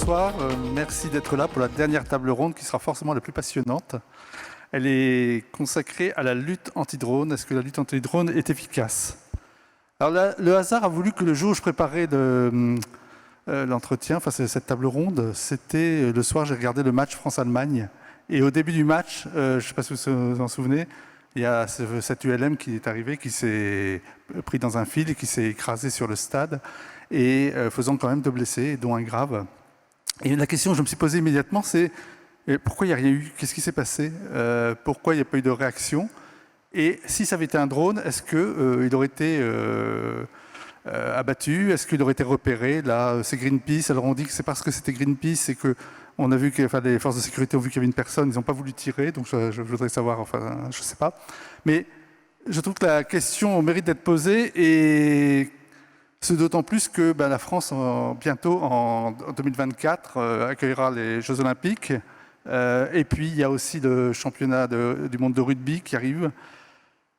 bonsoir. Merci d'être là pour la dernière table ronde qui sera forcément la plus passionnante. Elle est consacrée à la lutte anti-drone. Est-ce que la lutte anti-drone est efficace? Alors là, le hasard a voulu que le jour où je préparais l'entretien, enfin cette table ronde, c'était le soir, j'ai regardé le match France-Allemagne. Et au début du match, je ne sais pas si vous vous en souvenez, il y a cet ULM qui est arrivé, qui s'est pris dans un fil et qui s'est écrasé sur le stade, et faisant quand même 2 blessés, dont un grave. Et la question que je me suis posée immédiatement, c'est pourquoi il n'y a rien eu? Qu'est-ce qui s'est passé? Pourquoi il n'y a pas eu de réaction? Et si ça avait été un drone, est-ce qu'il aurait été abattu? Est-ce qu'il aurait été repéré? Là, c'est Greenpeace. Alors on dit que c'est parce que c'était Greenpeace et qu'on a vu que les forces de sécurité ont vu qu'il y avait une personne, ils n'ont pas voulu tirer. Donc je voudrais savoir, enfin, je ne sais pas. Mais je trouve que la question mérite d'être posée, et c'est d'autant plus que la France, bientôt, en 2024, accueillera les Jeux Olympiques. Et puis, il y a aussi le championnat du monde de rugby qui arrive.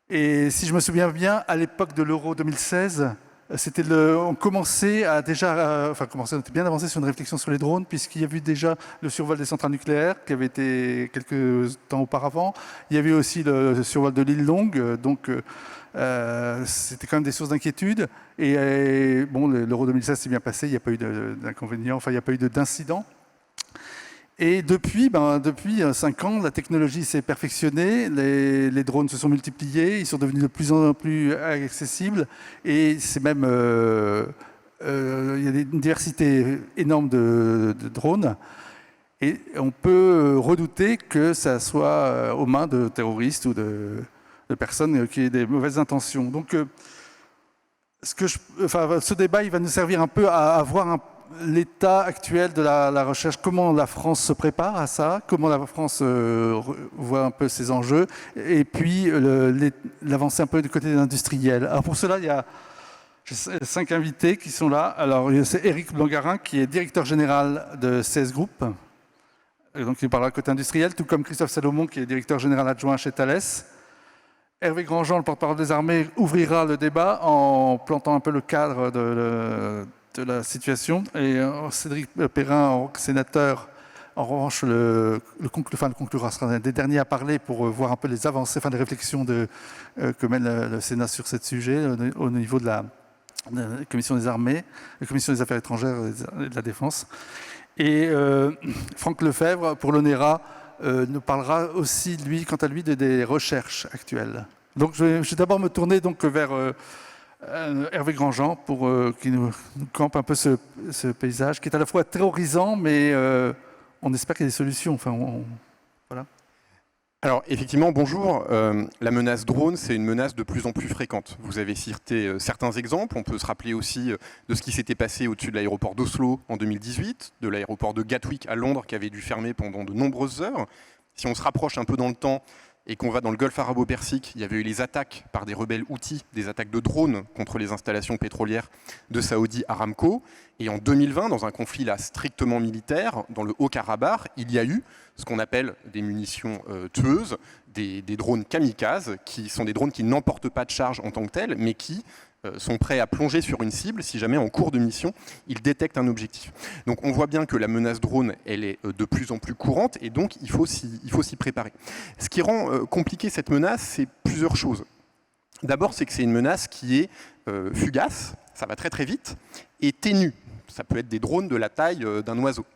Et si je me souviens bien, à l'époque de l'Euro 2016, on commençait à déjà... on était bien avancé sur une réflexion sur les drones, puisqu'il y a eu déjà le survol des centrales nucléaires, qui avait été quelques temps auparavant. Il y avait aussi le survol de l'île Longue, donc... c'était quand même des sources d'inquiétude. Et bon, l'Euro 2016 s'est bien passé, il n'y a pas eu d'inconvénients, enfin il n'y a pas eu d'incidents. Et depuis 5 ans, la technologie s'est perfectionnée, les drones se sont multipliés, ils sont devenus de plus en plus accessibles, et c'est même il y a une diversité énorme de drones. Et on peut redouter que ça soit aux mains de terroristes ou de personnes qui aient des mauvaises intentions. Donc, ce débat, il va nous servir un peu à voir l'état actuel de la recherche, comment la France se prépare à ça, comment la France voit un peu ses enjeux, et puis l'avancée un peu du côté des industriels. Alors pour cela, il y a 5 invités qui sont là. Alors c'est Éric Blangarin, qui est directeur général de CS Group, donc il parlera côté industriel, tout comme Christophe Salomon, qui est directeur général adjoint chez Thales. Hervé Grandjean, le porte-parole des armées, ouvrira le débat en plantant un peu le cadre de la situation. Et Cédric Perrin, sénateur, en revanche, le conclura, sera un des derniers à parler pour voir un peu les avancées, les réflexions que mène le Sénat sur ce sujet au niveau de la Commission des armées, la Commission des affaires étrangères et de la défense. Et Franck Lefebvre, pour l'ONERA, nous parlera aussi, lui, quant à lui, des recherches actuelles. Donc je vais d'abord me tourner vers Hervé Grandjean pour qu'il nous campe un peu ce paysage qui est à la fois terrorisant, mais on espère qu'il y a des solutions. Voilà. Alors effectivement, bonjour. La menace drone, c'est une menace de plus en plus fréquente. Vous avez cité certains exemples. On peut se rappeler aussi de ce qui s'était passé au-dessus de l'aéroport d'Oslo en 2018, de l'aéroport de Gatwick à Londres qui avait dû fermer pendant de nombreuses heures. Si on se rapproche un peu dans le temps et qu'on va dans le golfe arabo-persique, il y avait eu les attaques par des rebelles houthis, des attaques de drones contre les installations pétrolières de Saudi Aramco. Et en 2020, dans un conflit là strictement militaire, dans le Haut-Karabakh, il y a eu ce qu'on appelle des munitions tueuses, des drones kamikazes, qui sont des drones qui n'emportent pas de charge en tant que tels, mais qui sont prêts à plonger sur une cible si jamais en cours de mission, ils détectent un objectif. Donc on voit bien que la menace drone, elle est de plus en plus courante, et donc il faut s'y préparer. Ce qui rend compliqué cette menace, c'est plusieurs choses. D'abord, c'est que c'est une menace qui est fugace, ça va très très vite, et ténue. Ça peut être des drones de la taille d'un oiseau.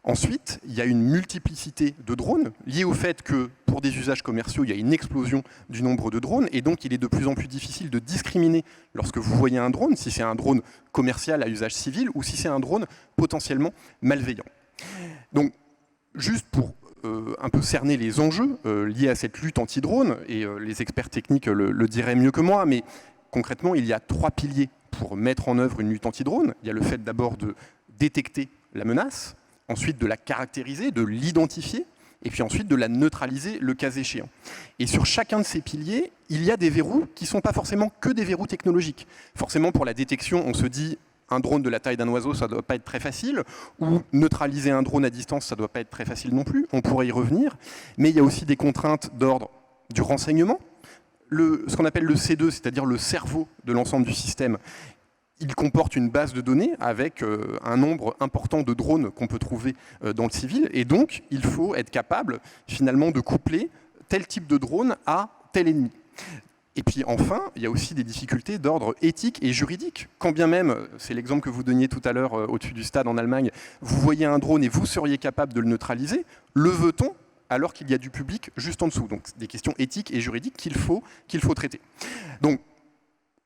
Ensuite, il y a une multiplicité de drones liée au fait que pour des usages commerciaux, il y a une explosion du nombre de drones, et donc il est de plus en plus difficile de discriminer lorsque vous voyez un drone, si c'est un drone commercial à usage civil ou si c'est un drone potentiellement malveillant. Donc, juste pour un peu cerner les enjeux liés à cette lutte anti-drone, et les experts techniques le diraient mieux que moi, mais concrètement, il y a 3 piliers pour mettre en œuvre une lutte anti-drone. Il y a le fait d'abord de détecter la menace, ensuite de la caractériser, de l'identifier, et puis ensuite de la neutraliser le cas échéant. Et sur chacun de ces piliers, il y a des verrous qui ne sont pas forcément que des verrous technologiques. Forcément, pour la détection, on se dit un drone de la taille d'un oiseau, ça ne doit pas être très facile, ou neutraliser un drone à distance, ça ne doit pas être très facile non plus, on pourrait y revenir. Mais il y a aussi des contraintes d'ordre du renseignement. Ce qu'on appelle le C2, c'est-à-dire le cerveau de l'ensemble du système, Il comporte une base de données avec un nombre important de drones qu'on peut trouver dans le civil. Et donc, il faut être capable, finalement, de coupler tel type de drone à tel ennemi. Et puis enfin, il y a aussi des difficultés d'ordre éthique et juridique. Quand bien même, c'est l'exemple que vous donniez tout à l'heure au-dessus du stade en Allemagne, vous voyez un drone et vous seriez capable de le neutraliser, le veut-on alors qu'il y a du public juste en dessous? Donc des questions éthiques et juridiques qu'il faut traiter. Donc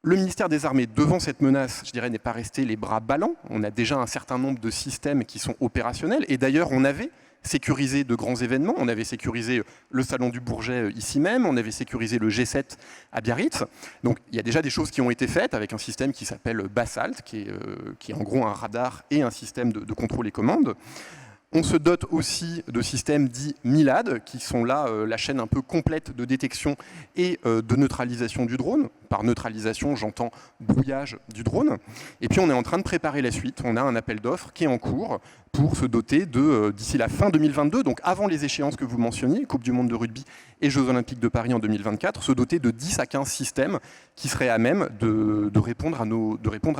le ministère des Armées, devant cette menace, je dirais, n'est pas resté les bras ballants. On a déjà un certain nombre de systèmes qui sont opérationnels. Et d'ailleurs, on avait sécurisé de grands événements. On avait sécurisé le Salon du Bourget ici même. On avait sécurisé le G7 à Biarritz. Donc il y a déjà des choses qui ont été faites avec un système qui s'appelle Basalt, qui est en gros un radar et un système de contrôle et commande. On se dote aussi de systèmes dits MILAD, qui sont là la chaîne un peu complète de détection et de neutralisation du drone. Par neutralisation, j'entends brouillage du drone. Et puis on est en train de préparer la suite. On a un appel d'offres qui est en cours pour se doter d'ici la fin 2022, donc avant les échéances que vous mentionniez, Coupe du Monde de rugby et Jeux Olympiques de Paris en 2024, se doter de 10 à 15 systèmes qui seraient à même de répondre à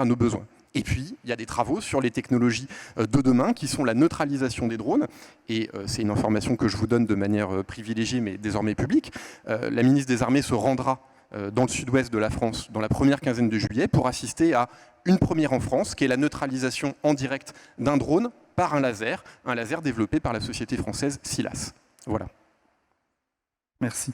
nos besoins. Et puis, il y a des travaux sur les technologies de demain qui sont la neutralisation des drones. Et c'est une information que je vous donne de manière privilégiée, mais désormais publique. La ministre des Armées se rendra dans le sud-ouest de la France dans la première quinzaine de juillet pour assister à une première en France, qui est la neutralisation en direct d'un drone par un laser développé par la société française Silas. Voilà. Merci.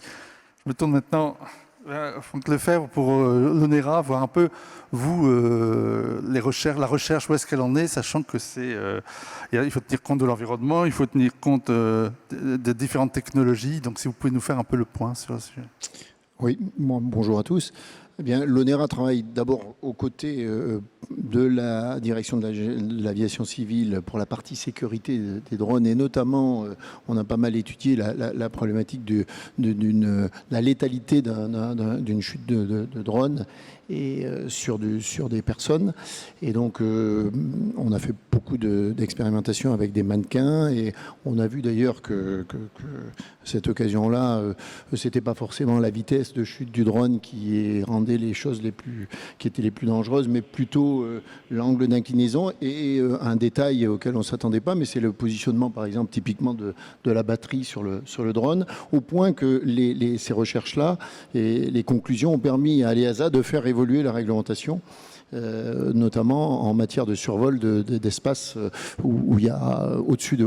Je me tourne maintenant vers Franck Lefebvre pour l'ONERA, voir un peu, vous, la recherche, où est-ce qu'elle en est, sachant que il faut tenir compte de l'environnement, il faut tenir compte de différentes technologies. Donc, si vous pouvez nous faire un peu le point sur le sujet. Oui, bonjour à tous. Eh bien, l'ONERA travaille d'abord aux côtés de la direction de l'aviation civile pour la partie sécurité des drones, et notamment, on a pas mal étudié la problématique de la létalité d'une chute de drone et sur des personnes. Et donc, on a fait beaucoup d'expérimentations avec des mannequins, et on a vu d'ailleurs que cette occasion-là, c'était pas forcément la vitesse de chute du drone qui rendait les choses qui étaient les plus dangereuses, mais plutôt l'angle d'inclinaison et un détail auquel on ne s'attendait pas, mais c'est le positionnement, par exemple, typiquement de la batterie sur le drone, au point que ces recherches-là et les conclusions ont permis à l'EASA de faire évoluer la réglementation, notamment en matière de survol d'espaces où il y a au-dessus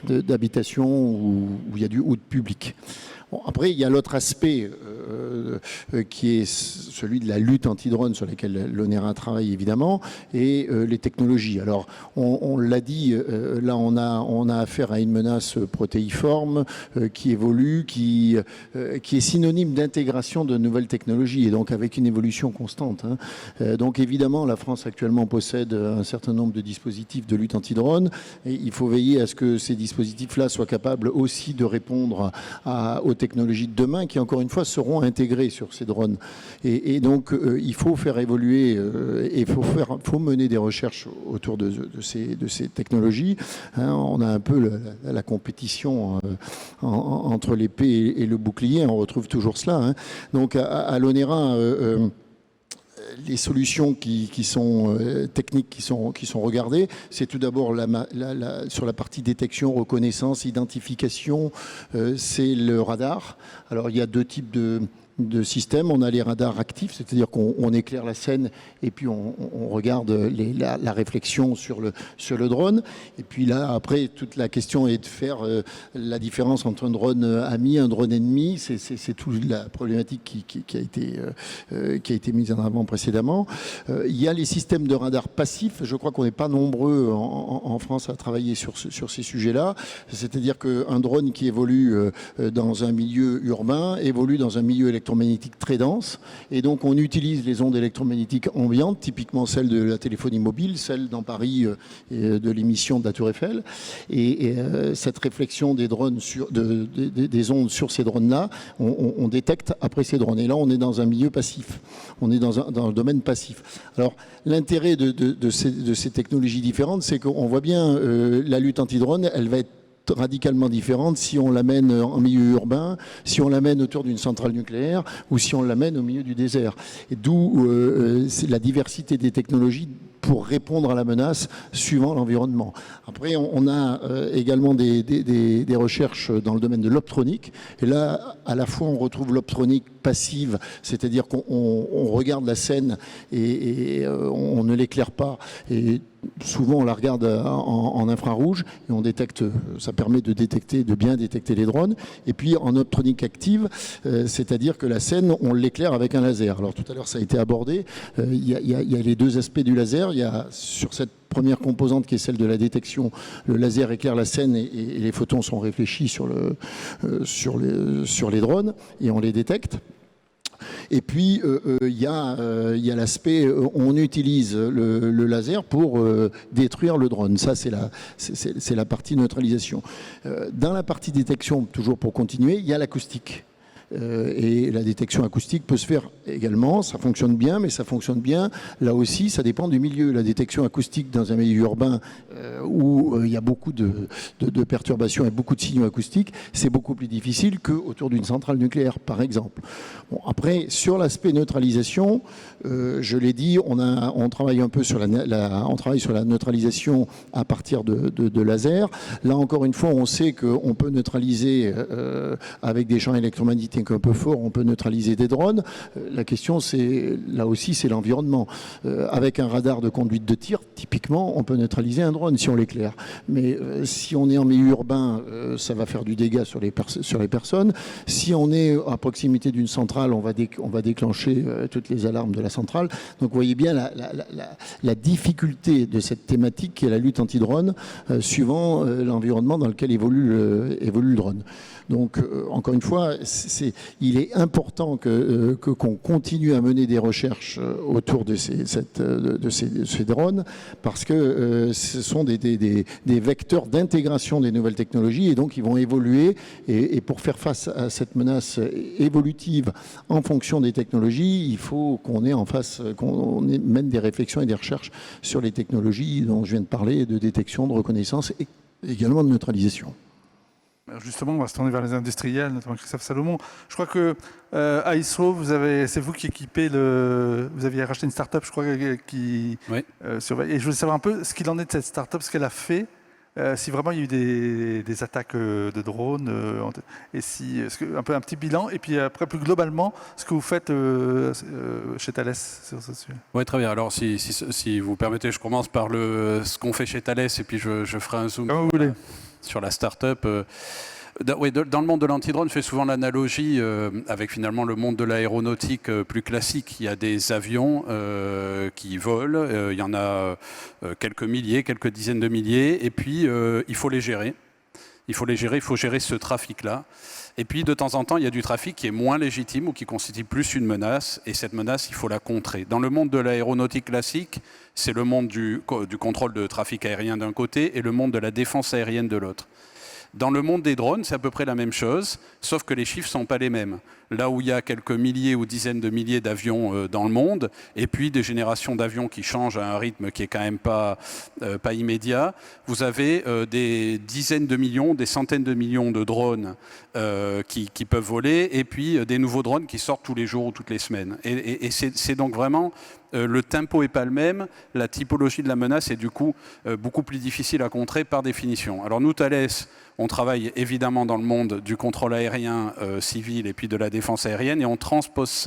d'habitations, où il y a du haut public. Bon, après, il y a l'autre aspect qui est celui de la lutte anti-drone, sur laquelle l'ONERA travaille évidemment, et les technologies. Alors, on l'a dit, là on a affaire à une menace protéiforme qui évolue, qui est synonyme d'intégration de nouvelles technologies, et donc avec une évolution constante. Donc évidemment, la France actuellement possède un certain nombre de dispositifs de lutte anti-drone, et il faut veiller à ce que ces dispositifs-là soient capables aussi de répondre aux technologies de demain, qui encore une fois seront intégrées sur ces drones. Et donc il faut faire évoluer et il faut mener des recherches autour de ces technologies. On a un peu la compétition entre l'épée et le bouclier, on retrouve toujours cela. Donc à l'ONERA, les solutions qui sont techniques, qui sont regardées, c'est tout d'abord sur la partie détection, reconnaissance, identification, c'est le radar. Alors il y a deux types de systèmes. On a les radars actifs, c'est-à-dire qu'on éclaire la scène et puis on regarde la réflexion sur le drone. Et puis là, après, toute la question est de faire la différence entre un drone ami et un drone ennemi. C'est toute la problématique qui a été mise en avant précédemment. Il y a les systèmes de radar passifs. Je crois qu'on n'est pas nombreux en France à travailler sur ces sujets-là. C'est-à-dire qu'un drone qui évolue dans un milieu urbain évolue dans un milieu électromagnétique très dense, et donc on utilise les ondes électromagnétiques ambiantes, typiquement celles de la téléphonie mobile, celles dans Paris de l'émission de la Tour Eiffel, et cette réflexion des drones des ondes sur ces drones-là, on détecte après ces drones. Et là, on est dans un milieu passif, on est dans le domaine passif. Alors, l'intérêt de ces technologies différentes, c'est qu'on voit bien la lutte anti-drone, elle va être radicalement différente si on l'amène en milieu urbain, si on l'amène autour d'une centrale nucléaire ou si on l'amène au milieu du désert. Et d'où c'est la diversité des technologies pour répondre à la menace suivant l'environnement. Après, on a également des recherches dans le domaine de l'optronique. Et là, à la fois, on retrouve l'optronique passive, c'est-à-dire qu'on regarde la scène et on ne l'éclaire pas. Et souvent, on la regarde en infrarouge et on détecte. Ça permet de bien détecter les drones. Et puis, en optronique active, c'est-à-dire que la scène, on l'éclaire avec un laser. Alors, tout à l'heure, ça a été abordé. Il y a les deux aspects du laser. Il y a sur cette première composante qui est celle de la détection, le laser éclaire la scène et les photons sont réfléchis sur les drones et on les détecte. Et puis, il y a l'aspect, on utilise le laser pour détruire le drone. Ça, c'est la partie neutralisation. Dans la partie détection, toujours pour continuer, il y a l'acoustique. Et la détection acoustique peut se faire également, ça fonctionne bien, mais ça fonctionne bien, là aussi, ça dépend du milieu. La détection acoustique dans un milieu urbain où il y a beaucoup de perturbations et beaucoup de signaux acoustiques, c'est beaucoup plus difficile qu'autour d'une centrale nucléaire, par exemple. Bon, après, sur l'aspect neutralisation, je l'ai dit, on travaille un peu sur on travaille sur la neutralisation à partir de laser. Là, encore une fois, on sait qu'on peut neutraliser avec des champs électromagnétiques un peu fort, on peut neutraliser des drones. La question, là aussi, c'est l'environnement. Avec un radar de conduite de tir, typiquement, on peut neutraliser un drone si on l'éclaire. Mais si on est en milieu urbain, ça va faire du dégât sur les personnes. Si on est à proximité d'une centrale, on va déclencher toutes les alarmes de la centrale. Donc, vous voyez bien la difficulté de cette thématique qui est la lutte anti-drone, suivant l'environnement dans lequel évolue le drone. Donc, encore une fois, il est important qu'on continue à mener des recherches autour de ces drones parce que ce sont des vecteurs d'intégration des nouvelles technologies et donc ils vont évoluer. Et pour faire face à cette menace évolutive en fonction des technologies, il faut qu'on mène des réflexions et des recherches sur les technologies dont je viens de parler, de détection, de reconnaissance et également de neutralisation. Justement, on va se tourner vers les industriels, notamment Christophe Salomon. Je crois que à ISRO, c'est vous qui équipez vous aviez racheté une start-up, je crois, qui surveille. Et je voulais savoir un peu ce qu'il en est de cette start-up, ce qu'elle a fait, si vraiment il y a eu des attaques de drones, et un petit bilan. Et puis après, plus globalement, ce que vous faites chez Thales sur ce sujet. Oui, très bien. Alors, si vous permettez, je commence par ce qu'on fait chez Thales, et puis je ferai un zoom. Comme vous voulez. Sur la start-up. Dans le monde de l'antidrone, je fais souvent l'analogie avec finalement le monde de l'aéronautique plus classique. Il y a des avions qui volent, il y en a quelques milliers, quelques dizaines de milliers, et puis il faut les gérer. Il faut gérer ce trafic-là. Et puis, de temps en temps, il y a du trafic qui est moins légitime ou qui constitue plus une menace. Et cette menace, il faut la contrer. Dans le monde de l'aéronautique classique, c'est le monde du contrôle de trafic aérien d'un côté et le monde de la défense aérienne de l'autre. Dans le monde des drones, c'est à peu près la même chose, sauf que les chiffres ne sont pas les mêmes. Là où il y a quelques milliers ou dizaines de milliers d'avions dans le monde, et puis des générations d'avions qui changent à un rythme qui est quand même pas immédiat, vous avez des dizaines de millions, des centaines de millions de drones qui peuvent voler, et puis des nouveaux drones qui sortent tous les jours ou toutes les semaines. Et c'est donc vraiment... le tempo n'est pas le même, la typologie de la menace est du coup beaucoup plus difficile à contrer par définition. Alors nous, Thales, on travaille évidemment dans le monde du contrôle aérien civil et puis de la défense aérienne et on transpose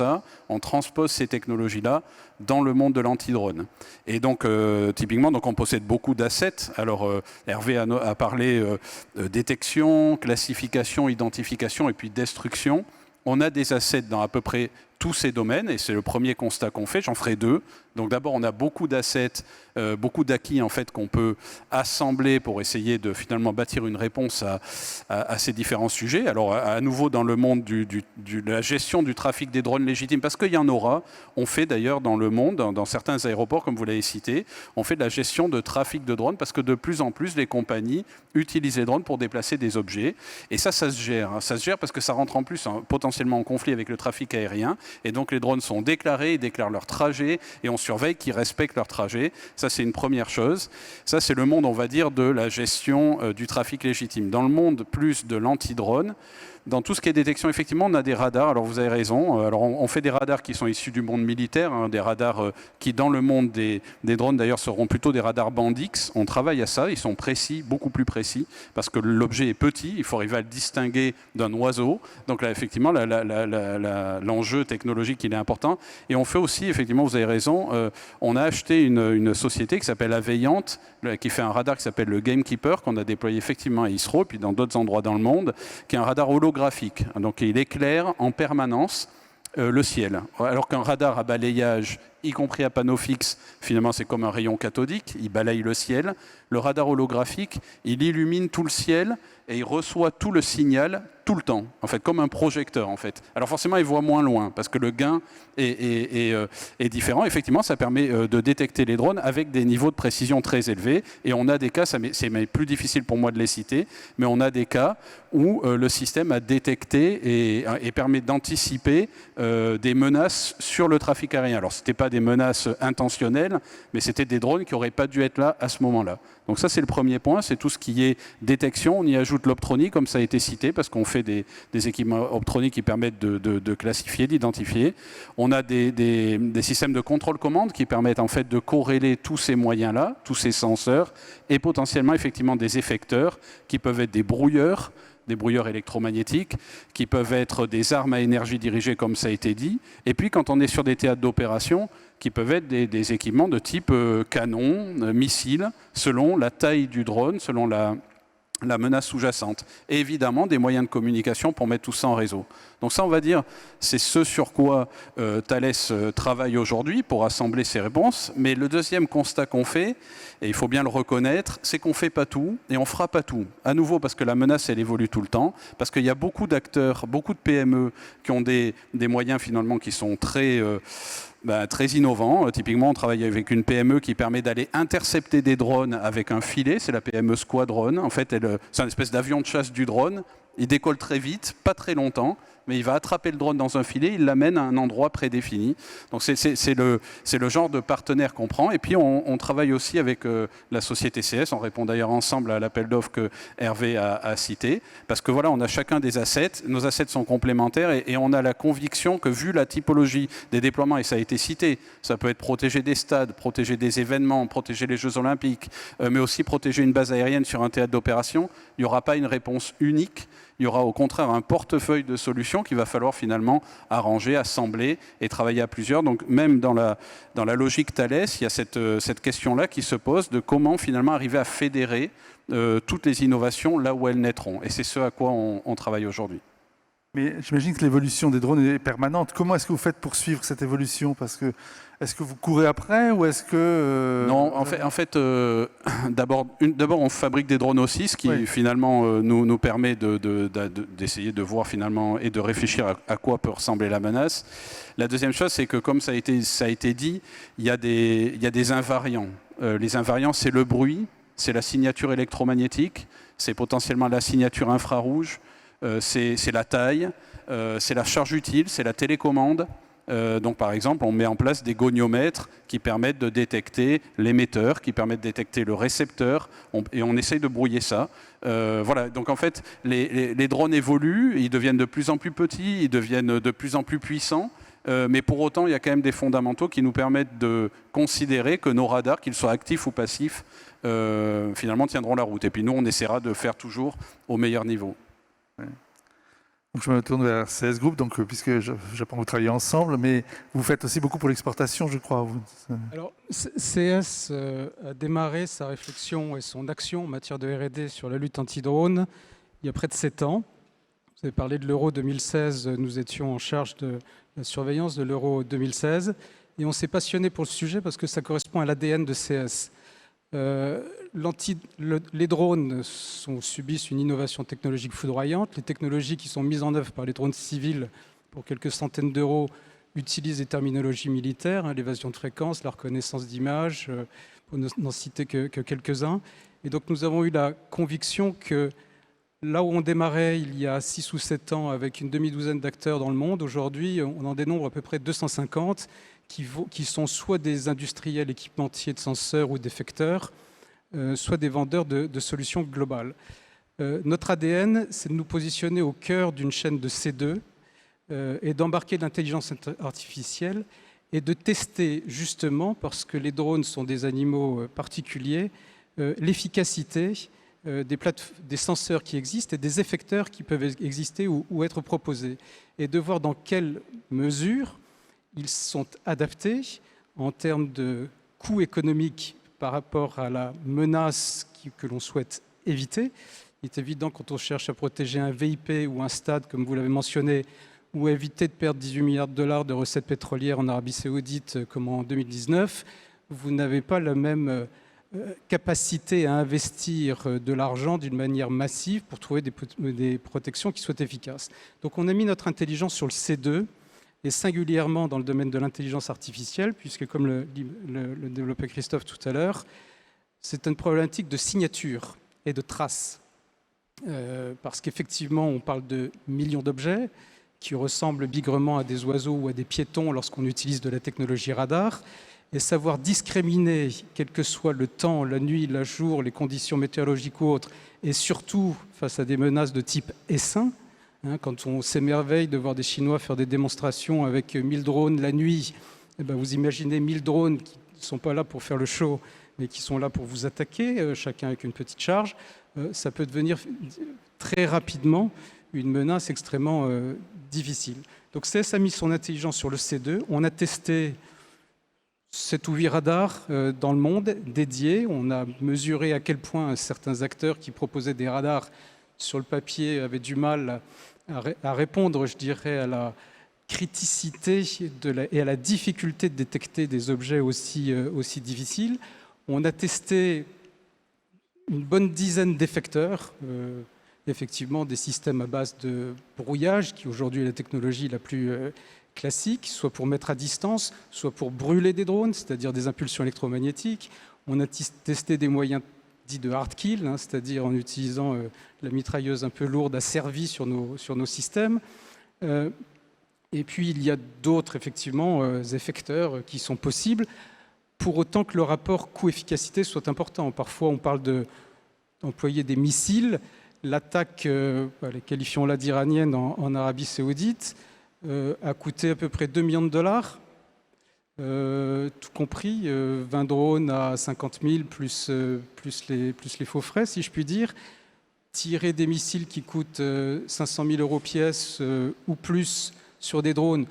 ces technologies-là dans le monde de l'antidrone. Et donc, typiquement, on possède beaucoup d'assets. Alors, Hervé a parlé détection, classification, identification et puis destruction. On a des assets dans à peu près tous ces domaines, et c'est le premier constat qu'on fait. J'en ferai deux. Donc d'abord, on a beaucoup d'assets, beaucoup d'acquis en fait qu'on peut assembler pour essayer de finalement bâtir une réponse à ces différents sujets. Alors à nouveau dans le monde de la gestion du trafic des drones légitimes, parce qu'il y en aura. On fait d'ailleurs dans le monde, dans certains aéroports, comme vous l'avez cité, on fait de la gestion de trafic de drones parce que de plus en plus les compagnies utilisent les drones pour déplacer des objets. Et ça se gère. Ça se gère parce que ça rentre en plus potentiellement en conflit avec le trafic aérien. Et donc les drones sont déclarés, ils déclarent leur trajet et on surveille qu'ils respectent leur trajet. Ça, c'est une première chose. Ça, c'est le monde, on va dire, de la gestion du trafic légitime. Dans le monde plus de l'anti-drone, dans tout ce qui est détection, effectivement, on a des radars. Alors, vous avez raison. Alors, on fait des radars qui sont issus du monde militaire, hein, des radars qui, dans le monde des drones, d'ailleurs, seront plutôt des radars Bandix. On travaille à ça. Ils sont précis, beaucoup plus précis, parce que l'objet est petit. Il faut arriver à le distinguer d'un oiseau. Donc là, effectivement, l'enjeu technologique, il est important. Et on fait aussi, effectivement, vous avez raison, on a acheté une société qui s'appelle Aveillante, qui fait un radar qui s'appelle le Gamekeeper, qu'on a déployé effectivement à ISRO, puis dans d'autres endroits dans le monde, qui est un radar holographique. Donc il éclaire en permanence le ciel. Alors qu'un radar à balayage, y compris à panneau fixe, finalement c'est comme un rayon cathodique, il balaye le ciel. Le radar holographique, il illumine tout le ciel et il reçoit tout le signal tout le temps, en fait, comme un projecteur, en fait. Alors forcément, il voit moins loin, parce que le gain est différent. Effectivement, ça permet de détecter les drones avec des niveaux de précision très élevés. Et on a des cas, c'est plus difficile pour moi de les citer, mais on a des cas où le système a détecté et permet d'anticiper des menaces sur le trafic aérien. Alors, ce n'était pas des menaces intentionnelles, mais c'était des drones qui n'auraient pas dû être là à ce moment-là. Donc ça, c'est le premier point, c'est tout ce qui est détection. On y ajoute l'optronique, comme ça a été cité, parce qu'on fait des équipements optroniques qui permettent de classifier, d'identifier. On a des systèmes de contrôle-commande qui permettent en fait de corréler tous ces moyens-là, tous ces senseurs, et potentiellement effectivement des effecteurs qui peuvent être des brouilleurs électromagnétiques, qui peuvent être des armes à énergie dirigée, comme ça a été dit. Et puis, quand on est sur des théâtres d'opération, qui peuvent être des équipements de type canon, missile, selon la taille du drone, selon la menace sous-jacente. Et évidemment, des moyens de communication pour mettre tout ça en réseau. Donc ça, on va dire, c'est ce sur quoi Thales travaille aujourd'hui pour assembler ses réponses. Mais le deuxième constat qu'on fait, et il faut bien le reconnaître, c'est qu'on ne fait pas tout et on ne fera pas tout. À nouveau, parce que la menace, elle évolue tout le temps, parce qu'il y a beaucoup d'acteurs, beaucoup de PME qui ont des moyens finalement qui sont très innovants. Typiquement, on travaille avec une PME qui permet d'aller intercepter des drones avec un filet. C'est la PME Squadron. En fait, c'est une espèce d'avion de chasse du drone. Il décolle très vite, pas très longtemps, mais il va attraper le drone dans un filet, il l'amène à un endroit prédéfini. Donc c'est le genre de partenaire qu'on prend. Et puis on travaille aussi avec la société CS. On répond d'ailleurs ensemble à l'appel d'offres que Hervé a cité. Parce que voilà, on a chacun des assets. Nos assets sont complémentaires et on a la conviction que vu la typologie des déploiements, et ça a été cité, ça peut être protéger des stades, protéger des événements, protéger les Jeux Olympiques, mais aussi protéger une base aérienne sur un théâtre d'opération. Il n'y aura pas une réponse unique. Il y aura au contraire un portefeuille de solutions qu'il va falloir finalement arranger, assembler et travailler à plusieurs. Donc même dans la logique Thales, il y a cette question-là qui se pose de comment finalement arriver à fédérer toutes les innovations là où elles naîtront. Et c'est ce à quoi on travaille aujourd'hui. Mais j'imagine que l'évolution des drones est permanente. Comment est-ce que vous faites pour suivre cette évolution ? Parce que est-ce que vous courez après ou est-ce que... Non, en fait d'abord, on fabrique des drones aussi, ce qui finalement nous permet d'essayer de voir finalement et de réfléchir à quoi peut ressembler la menace. La deuxième chose, c'est que comme ça a été dit, il y a des invariants. Les invariants, c'est le bruit, c'est la signature électromagnétique, c'est potentiellement la signature infrarouge, c'est la taille, c'est la charge utile, c'est la télécommande. Donc par exemple, on met en place des goniomètres qui permettent de détecter l'émetteur, qui permettent de détecter le récepteur, et on essaye de brouiller ça. Voilà, donc en fait, les drones évoluent, ils deviennent de plus en plus petits, ils deviennent de plus en plus puissants, mais pour autant, il y a quand même des fondamentaux qui nous permettent de considérer que nos radars, qu'ils soient actifs ou passifs, finalement tiendront la route. Et puis nous, on essaiera de faire toujours au meilleur niveau. Donc je me tourne vers CS Group, donc, puisque j'apprends que vous travaillez ensemble, mais vous faites aussi beaucoup pour l'exportation, je crois. Alors, CS a démarré sa réflexion et son action en matière de R&D sur la lutte anti-drone il y a près de 7 ans. Vous avez parlé de l'Euro 2016, nous étions en charge de la surveillance de l'Euro 2016, et on s'est passionné pour le sujet parce que ça correspond à l'ADN de CS. Les drones subissent une innovation technologique foudroyante. Les technologies qui sont mises en œuvre par les drones civils pour quelques centaines d'euros utilisent des terminologies militaires, l'évasion de fréquence, la reconnaissance d'images, pour n'en citer que quelques-uns. Et donc nous avons eu la conviction que Là où on démarrait il y a 6 ou 7 ans avec une demi-douzaine d'acteurs dans le monde, aujourd'hui on en dénombre à peu près 250 qui sont soit des industriels équipementiers de senseurs ou d'effecteurs, soit des vendeurs de solutions globales. Notre ADN, c'est de nous positionner au cœur d'une chaîne de C2 et d'embarquer de l'intelligence artificielle et de tester justement, parce que les drones sont des animaux particuliers, l'efficacité des senseurs qui existent et des effecteurs qui peuvent exister ou être proposés, et de voir dans quelle mesure ils sont adaptés en termes de coûts économiques par rapport à la menace que l'on souhaite éviter. Il est évident, quand on cherche à protéger un VIP ou un stade, comme vous l'avez mentionné, ou à éviter de perdre 18 milliards de dollars de recettes pétrolières en Arabie Saoudite comme en 2019, vous n'avez pas la même capacité à investir de l'argent d'une manière massive pour trouver des protections qui soient efficaces. Donc on a mis notre intelligence sur le C2, et singulièrement dans le domaine de l'intelligence artificielle, puisque comme le développait Christophe tout à l'heure, c'est une problématique de signature et de traces. Parce qu'effectivement, on parle de millions d'objets qui ressemblent bigrement à des oiseaux ou à des piétons lorsqu'on utilise de la technologie radar. Et savoir discriminer, quel que soit le temps, la nuit, le jour, les conditions météorologiques ou autres, et surtout face à des menaces de type essaim, quand on s'émerveille de voir des Chinois faire des démonstrations avec 1000 drones la nuit, eh ben vous imaginez 1000 drones qui ne sont pas là pour faire le show, mais qui sont là pour vous attaquer, chacun avec une petite charge, ça peut devenir très rapidement une menace extrêmement difficile. Donc CS a mis son intelligence sur le C2, on a testé 7 ou 8 radars dans le monde dédiés. On a mesuré à quel point certains acteurs qui proposaient des radars sur le papier avaient du mal à répondre, je dirais, à la criticité et à la difficulté de détecter des objets aussi difficiles. On a testé une bonne dizaine d'effecteurs, effectivement des systèmes à base de brouillage, qui aujourd'hui est la technologie la plus classique, soit pour mettre à distance, soit pour brûler des drones, c'est-à-dire des impulsions électromagnétiques. On a testé des moyens dits de hard kill, c'est-à-dire en utilisant la mitrailleuse un peu lourde asservie sur nos systèmes. Et puis il y a d'autres effectivement effecteurs qui sont possibles, pour autant que le rapport coût-efficacité soit important. Parfois on parle d'employer des missiles. L'attaque, qualifions-la d'iranienne en Arabie Saoudite, a coûté à peu près 2 millions de dollars, tout compris, 20 drones à 50 000 plus les faux frais, si je puis dire. Tirer des missiles qui coûtent 500 000 euros pièce ou plus sur des drones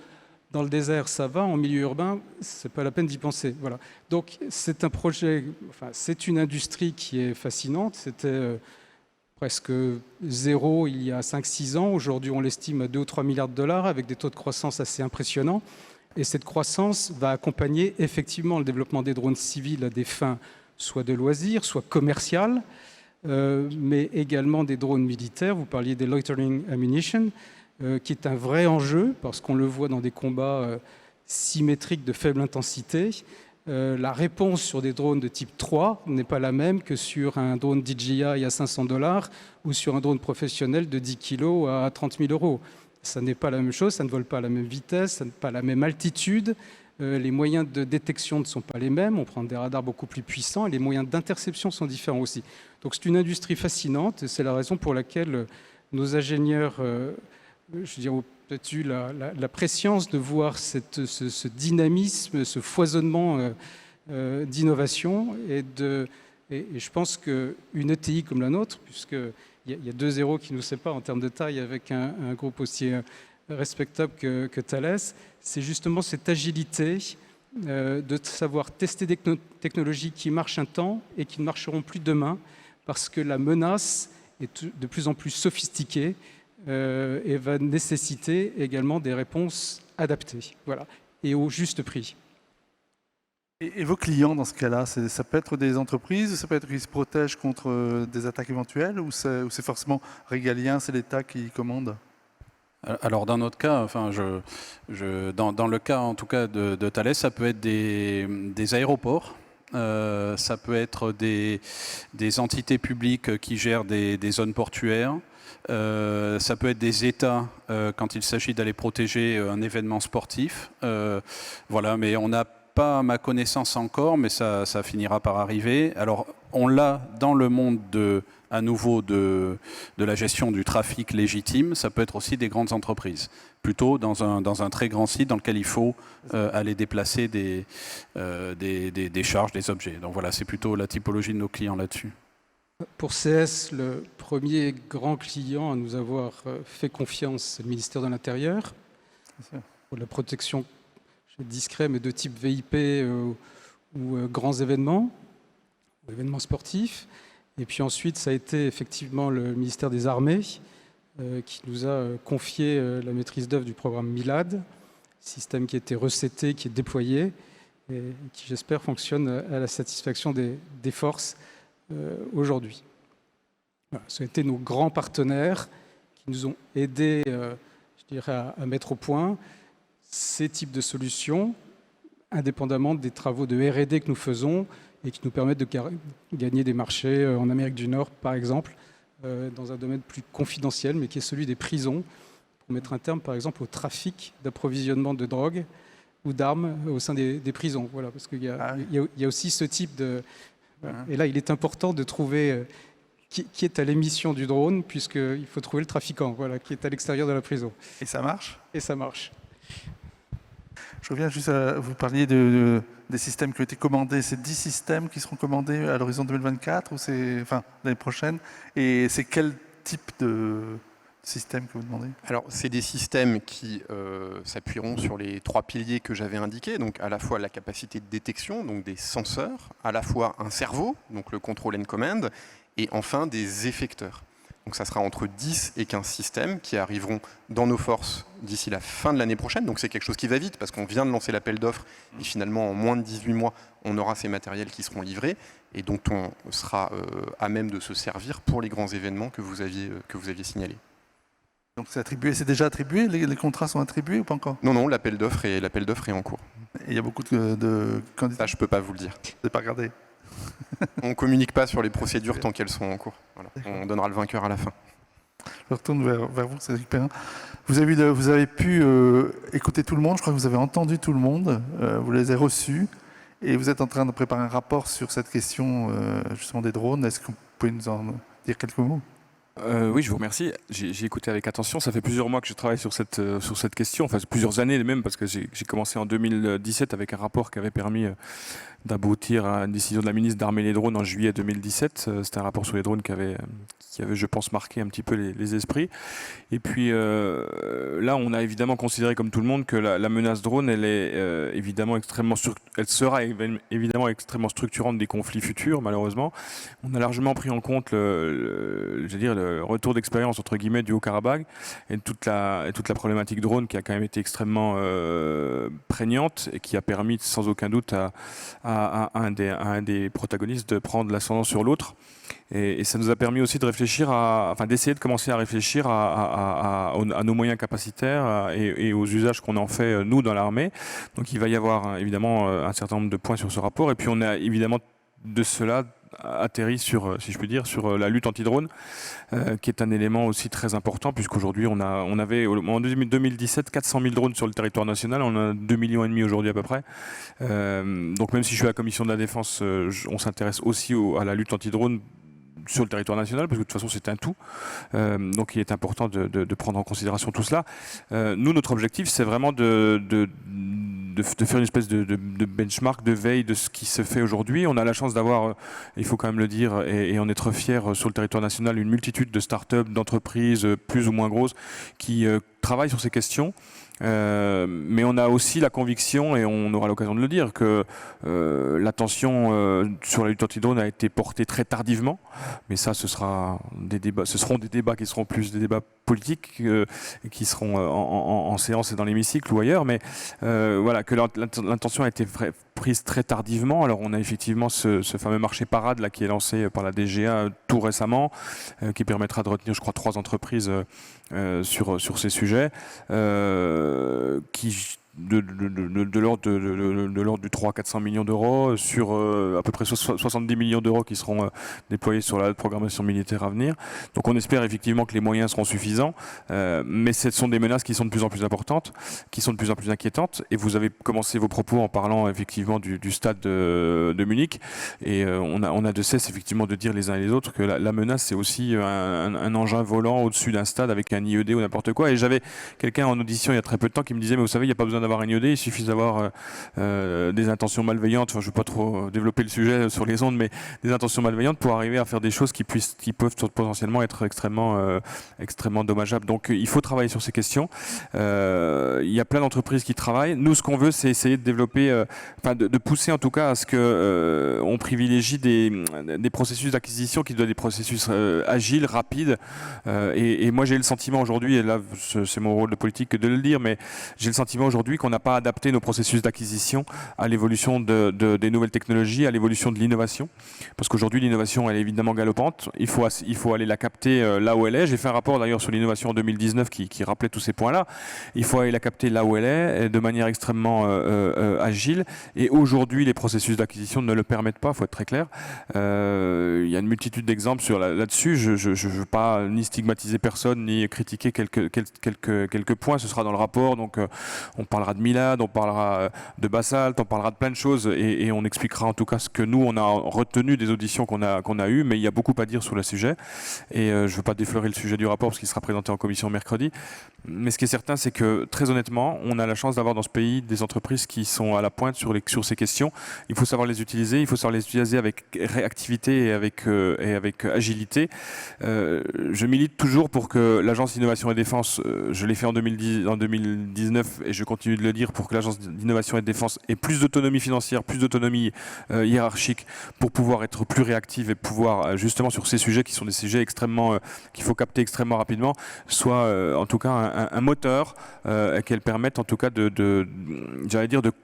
dans le désert, ça va. En milieu urbain, c'est pas la peine d'y penser. Voilà. Donc c'est un projet, c'est une industrie qui est fascinante. C'était presque zéro il y a 5-6 ans. Aujourd'hui, on l'estime à 2 ou 3 milliards de dollars avec des taux de croissance assez impressionnants. Et cette croissance va accompagner effectivement le développement des drones civils à des fins soit de loisirs, soit commerciales, mais également des drones militaires. Vous parliez des loitering ammunition, qui est un vrai enjeu parce qu'on le voit dans des combats symétriques de faible intensité. La réponse sur des drones de type 3 n'est pas la même que sur un drone DJI à 500 $ ou sur un drone professionnel de 10 kg à 30 000 €. Ça n'est pas la même chose, ça ne vole pas à la même vitesse, ça n'a pas la même altitude, les moyens de détection ne sont pas les mêmes, on prend des radars beaucoup plus puissants et les moyens d'interception sont différents aussi. Donc c'est une industrie fascinante et c'est la raison pour laquelle nos ingénieurs, je dirais, ont peut-être eu la prescience de voir ce dynamisme, ce foisonnement d'innovation et je pense qu'une ETI comme la nôtre, puisqu'il y a 2 zéros qui nous séparent en termes de taille avec un groupe aussi respectable que Thales, c'est justement cette agilité de savoir tester des technologies qui marchent un temps et qui ne marcheront plus demain parce que la menace est de plus en plus sophistiquée et va nécessiter également des réponses adaptées, voilà, et au juste prix. Et vos clients dans ce cas-là, ça peut être des entreprises, ça peut être qu'ils se protègent contre des attaques éventuelles ou c'est forcément régalien, c'est l'État qui commande? Alors dans notre cas, dans le cas en tout cas de Thales, ça peut être des aéroports, ça peut être des entités publiques qui gèrent des zones portuaires, Ça peut être des États quand il s'agit d'aller protéger un événement sportif. Voilà, mais on n'a pas à ma connaissance encore, mais ça finira par arriver. Alors, on l'a dans le monde à nouveau de la gestion du trafic légitime. Ça peut être aussi des grandes entreprises, plutôt dans un très grand site dans lequel il faut aller déplacer des charges, des objets. Donc voilà, c'est plutôt la typologie de nos clients là-dessus. Pour CS, le premier grand client à nous avoir fait confiance, c'est le ministère de l'Intérieur. Pour la protection, je vais être discret, mais de type VIP ou grands événements, ou événements sportifs. Et puis ensuite, ça a été effectivement le ministère des Armées qui nous a confié la maîtrise d'œuvre du programme MILAD, système qui a été recetté, qui est déployé et qui, j'espère, fonctionne à la satisfaction des forces aujourd'hui. Voilà, ça a été nos grands partenaires qui nous ont aidés, je dirais, à mettre au point ces types de solutions, indépendamment des travaux de R&D que nous faisons et qui nous permettent de gagner des marchés en Amérique du Nord, par exemple, dans un domaine plus confidentiel, mais qui est celui des prisons, pour mettre un terme, par exemple, au trafic d'approvisionnement de drogue ou d'armes au sein des prisons. Voilà, parce qu'il y a aussi ce type de... Et là, il est important de trouver qui est à l'émission du drone, puisqu'il faut trouver le trafiquant, voilà, qui est à l'extérieur de la prison. Et ça marche ? Et ça marche. Je reviens juste à vous parliez des systèmes qui ont été commandés. C'est 10 systèmes qui seront commandés à l'horizon 2024 ou l'année prochaine. Et c'est quel type de système que vous demandez ? Alors, c'est des systèmes qui s'appuieront sur les 3 piliers que j'avais indiqués, donc à la fois la capacité de détection, donc des senseurs, à la fois un cerveau, donc le control and command, et enfin des effecteurs. Donc ça sera entre 10 et 15 systèmes qui arriveront dans nos forces d'ici la fin de l'année prochaine. Donc c'est quelque chose qui va vite parce qu'on vient de lancer l'appel d'offres et finalement en moins de 18 mois, on aura ces matériels qui seront livrés et dont on sera à même de se servir pour les grands événements que vous aviez signalés. Donc c'est attribué, c'est déjà attribué, les contrats sont attribués ou pas encore ? Non, l'appel d'offres est en cours. Et il y a beaucoup de candidats. Ça, je ne peux pas vous le dire. Je n'ai pas regardé. On ne communique pas sur les procédures tant qu'elles sont en cours. Voilà. On donnera le vainqueur à la fin. Je retourne vers vous, Cédric Perrin. Vous avez pu écouter tout le monde, je crois que vous avez entendu tout le monde, vous les avez reçus, et vous êtes en train de préparer un rapport sur cette question justement des drones. Est-ce que vous pouvez nous en dire quelques mots ? Oui, je vous remercie. J'ai écouté avec attention. Ça fait plusieurs mois que je travaille sur cette question, enfin plusieurs années même, parce que j'ai commencé en 2017 avec un rapport qui avait permis d'aboutir à une décision de la ministre d'armer les drones en juillet 2017. C'était un rapport sur les drones qui avait, je pense, marqué un petit peu les esprits. Et puis là, on a évidemment considéré, comme tout le monde, que la menace drone, elle est elle sera évidemment extrêmement structurante des conflits futurs, malheureusement. On a largement pris en compte le retour d'expérience entre guillemets du Haut-Karabagh et toute la problématique drone qui a quand même été extrêmement prégnante et qui a permis sans aucun doute à un des protagonistes de prendre l'ascendant sur l'autre. Et ça nous a permis aussi de réfléchir d'essayer de commencer à réfléchir à nos moyens capacitaires et aux usages qu'on en fait nous dans l'armée. Donc il va y avoir évidemment un certain nombre de points sur ce rapport. Et puis on a évidemment de cela atterri sur, si je puis dire, sur la lutte anti-drone, qui est un élément aussi très important, puisqu'aujourd'hui on avait en 2017 400 000 drones sur le territoire national, on en a 2,5 millions aujourd'hui à peu près. Donc même si je suis à la commission de la défense, on s'intéresse aussi à la lutte anti-drone sur le territoire national, parce que de toute façon c'est un tout. Donc il est important de prendre en considération tout cela. Nous, notre objectif, c'est vraiment de faire une espèce de benchmark, de veille de ce qui se fait aujourd'hui. On a la chance d'avoir, il faut quand même le dire, et en être fier sur le territoire national, une multitude de start-up, d'entreprises plus ou moins grosses qui travaillent sur ces questions. Mais on a aussi la conviction, et on aura l'occasion de le dire, que l'attention sur la lutte anti-drone a été portée très tardivement. Mais ça, ce seront des débats qui seront plus des débats politiques, qui seront en séance et dans l'hémicycle ou ailleurs. Mais voilà, que l'intention a été prise très tardivement. Alors on a effectivement ce fameux marché parade là, qui est lancé par la DGA tout récemment, qui permettra de retenir, je crois, 3 entreprises sur ces sujets, qui de l'ordre du 300-400 millions d'euros sur à peu près 70 millions d'euros qui seront déployés sur la programmation militaire à venir. Donc on espère effectivement que les moyens seront suffisants, mais ce sont des menaces qui sont de plus en plus importantes, qui sont de plus en plus inquiétantes. Et vous avez commencé vos propos en parlant effectivement du stade de Munich. Et on a de cesse effectivement de dire les uns et les autres que la menace, c'est aussi un engin volant au-dessus d'un stade avec un IED ou n'importe quoi. Et j'avais quelqu'un en audition il y a très peu de temps qui me disait, mais vous savez, il n'y a pas besoin d'avoir un IED, il suffit d'avoir des intentions malveillantes. Enfin, je ne veux pas trop développer le sujet sur les ondes, mais des intentions malveillantes pour arriver à faire des choses qui peuvent potentiellement être extrêmement dommageables. Donc il faut travailler sur ces questions. Il y a plein d'entreprises qui travaillent. Nous, ce qu'on veut, c'est essayer de développer, de pousser en tout cas à ce que on privilégie des processus d'acquisition qui doivent être des processus agiles, rapides. Et moi, j'ai le sentiment aujourd'hui, et là, c'est mon rôle de politique que de le dire, mais j'ai le sentiment aujourd'hui qu'on n'a pas adapté nos processus d'acquisition à l'évolution des nouvelles technologies, à l'évolution de l'innovation. Parce qu'aujourd'hui, l'innovation, elle est évidemment galopante. Il faut aller la capter là où elle est. J'ai fait un rapport d'ailleurs sur l'innovation en 2019 qui rappelait tous ces points-là. Il faut aller la capter là où elle est, de manière extrêmement agile. Et aujourd'hui, les processus d'acquisition ne le permettent pas, il faut être très clair. Il y a une multitude d'exemples là-dessus. Je ne veux pas ni stigmatiser personne, ni critiquer quelques points. Ce sera dans le rapport. Donc, on parlera de Milad, on parlera de Basalt, on parlera de plein de choses. Et on expliquera en tout cas ce que nous, on a retenu des auditions qu'on a eues. Mais il y a beaucoup à dire sur le sujet. Et je ne veux pas déflorer le sujet du rapport parce qu'il sera présenté en commission mercredi. Mais ce qui est certain, c'est que très honnêtement, on a la chance d'avoir dans ce pays des entreprises qui sont à la pointe sur ces questions. Il faut savoir les utiliser, il faut savoir les utiliser avec réactivité et avec agilité. Je milite toujours pour que l'Agence d'innovation et défense, je l'ai fait en 2019 et je continue de le dire, pour que l'Agence d'innovation et défense ait plus d'autonomie financière, plus d'autonomie hiérarchique pour pouvoir être plus réactive et pouvoir justement sur ces sujets qui sont des sujets qu'il faut capter extrêmement rapidement, soit en tout cas un moteur qu'elle permette en tout cas de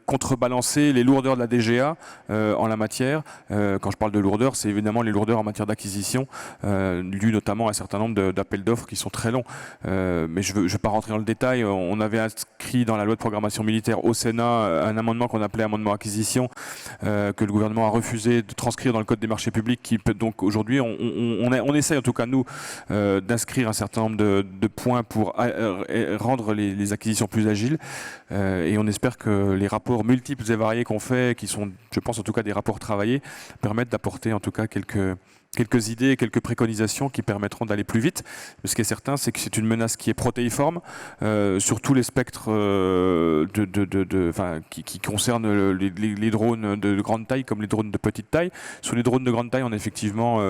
contrebalancer les lourdeurs de la DGA en la matière. Quand je parle de lourdeur, c'est évidemment les lourdeurs en matière d'acquisition, dues notamment à un certain nombre d'appels d'offres qui sont très longs. Mais je ne veux pas rentrer dans le détail. On avait inscrit dans la loi de programmation militaire au Sénat un amendement qu'on appelait amendement acquisition, que le gouvernement a refusé de transcrire dans le code des marchés publics. Donc aujourd'hui, on essaye en tout cas nous d'inscrire un certain nombre de points pour rendre les acquisitions plus agiles. Et on espère que les rapports multiples et variés qu'on fait, qui sont, je pense en tout cas des rapports travaillés, permettent d'apporter en tout cas quelques idées, quelques préconisations qui permettront d'aller plus vite. Mais ce qui est certain, c'est que c'est une menace qui est protéiforme sur tous les spectres qui concernent les drones de grande taille comme les drones de petite taille. Sur les drones de grande taille, on a effectivement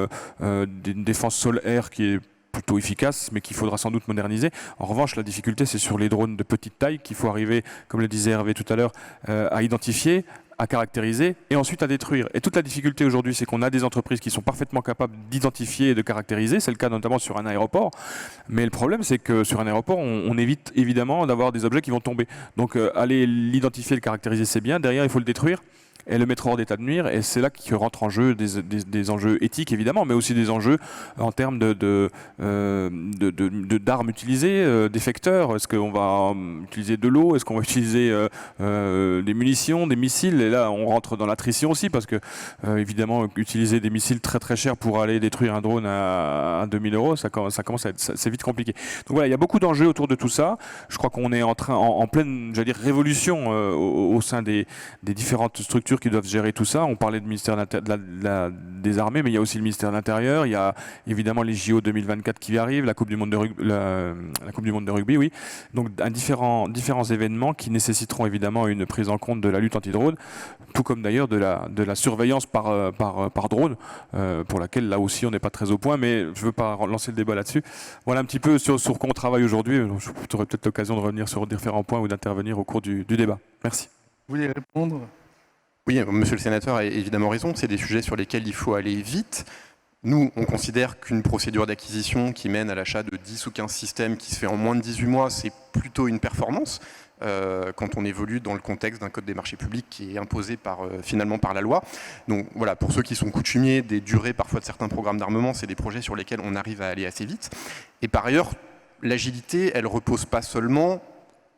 une défense sol-air qui est plutôt efficace, mais qu'il faudra sans doute moderniser. En revanche, la difficulté, c'est sur les drones de petite taille qu'il faut arriver, comme le disait Hervé tout à l'heure, à identifier, à caractériser et ensuite à détruire. Et toute la difficulté aujourd'hui, c'est qu'on a des entreprises qui sont parfaitement capables d'identifier et de caractériser. C'est le cas notamment sur un aéroport. Mais le problème, c'est que sur un aéroport, on évite évidemment d'avoir des objets qui vont tomber. Donc aller l'identifier, le caractériser, c'est bien. Derrière, il faut le détruire et le mettre hors d'état de nuire. Et c'est là que rentrent en jeu des enjeux éthiques, évidemment, mais aussi des enjeux en termes d'armes utilisées, d'effecteurs. Est-ce qu'on va utiliser de l'eau? Est-ce qu'on va utiliser des munitions, des missiles? Et là, on rentre dans l'attrition aussi, parce que, évidemment, utiliser des missiles très très chers pour aller détruire un drone à 2000 €, ça commence à être c'est vite compliqué. Donc voilà, il y a beaucoup d'enjeux autour de tout ça. Je crois qu'on est en pleine, j'allais dire, révolution au sein des différentes structures qui doivent gérer tout ça. On parlait du ministère des Armées, mais il y a aussi le ministère de l'Intérieur. Il y a évidemment les JO 2024 qui arrivent, la Coupe du Monde de rugby, la Coupe du Monde de rugby, oui. Donc différents événements qui nécessiteront évidemment une prise en compte de la lutte anti-drone, tout comme d'ailleurs de la surveillance par drone, pour laquelle là aussi on n'est pas très au point, mais je ne veux pas lancer le débat là-dessus. Voilà un petit peu sur quoi on travaille aujourd'hui. J'aurai peut-être l'occasion de revenir sur différents points ou d'intervenir au cours du débat. Merci. Vous voulez répondre ? Oui, monsieur le sénateur a évidemment raison, c'est des sujets sur lesquels il faut aller vite. Nous, on considère qu'une procédure d'acquisition qui mène à l'achat de 10 ou 15 systèmes qui se fait en moins de 18 mois, c'est plutôt une performance quand on évolue dans le contexte d'un code des marchés publics qui est imposé finalement par la loi. Donc voilà, pour ceux qui sont coutumiers des durées parfois de certains programmes d'armement, c'est des projets sur lesquels on arrive à aller assez vite. Et par ailleurs, l'agilité, elle repose pas seulement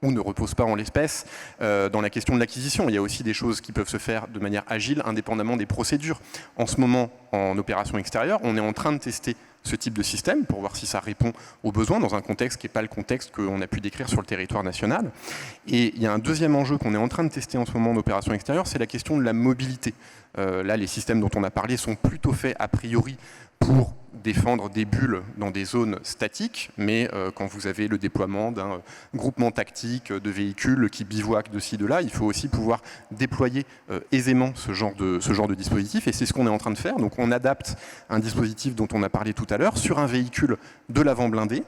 ou ne repose pas en l'espèce dans la question de l'acquisition. Il y a aussi des choses qui peuvent se faire de manière agile, indépendamment des procédures. En ce moment, en opération extérieure, on est en train de tester ce type de système pour voir si ça répond aux besoins dans un contexte qui n'est pas le contexte qu'on a pu décrire sur le territoire national. Et il y a un deuxième enjeu qu'on est en train de tester en ce moment en opération extérieure, c'est la question de la mobilité. Là, les systèmes dont on a parlé sont plutôt faits a priori pour défendre des bulles dans des zones statiques, mais quand vous avez le déploiement d'un groupement tactique de véhicules qui bivouaquent de ci, de là, il faut aussi pouvoir déployer aisément ce genre de dispositif, et c'est ce qu'on est en train de faire. Donc on adapte un dispositif dont on a parlé tout à l'heure sur un véhicule de l'avant blindé,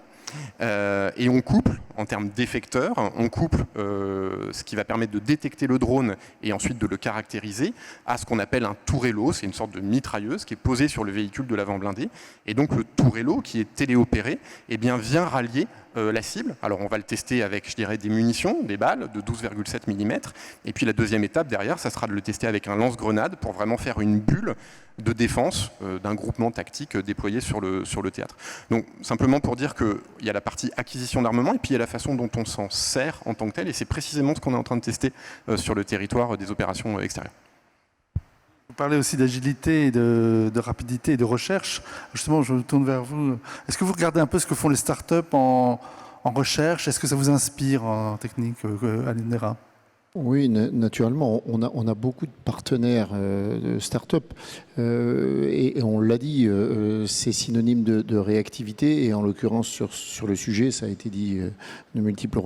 et on couple, en termes d'effecteurs, on couple ce qui va permettre de détecter le drone et ensuite de le caractériser à ce qu'on appelle un tourello, c'est une sorte de mitrailleuse qui est posée sur le véhicule de l'avant blindé. Et donc le tourello, qui est téléopéré, eh bien, vient rallier la cible. Alors on va le tester avec, je dirais, des munitions, des balles de 12,7 mm. Et puis la deuxième étape derrière, ça sera de le tester avec un lance-grenade pour vraiment faire une bulle de défense d'un groupement tactique déployé sur le théâtre. Donc simplement pour dire qu'il y a la partie acquisition d'armement et puis il y a la façon dont on s'en sert en tant que tel, et c'est précisément ce qu'on est en train de tester sur le territoire des opérations extérieures. Vous parlez aussi d'agilité, et de rapidité et de recherche. Justement, je me tourne vers vous. Est-ce que vous regardez un peu ce que font les startups en recherche? Est-ce que ça vous inspire en technique à l'INERA? Oui, naturellement. On a beaucoup de partenaires de start-up et on l'a dit, c'est synonyme de réactivité, et en l'occurrence sur le sujet, ça a été dit de multiples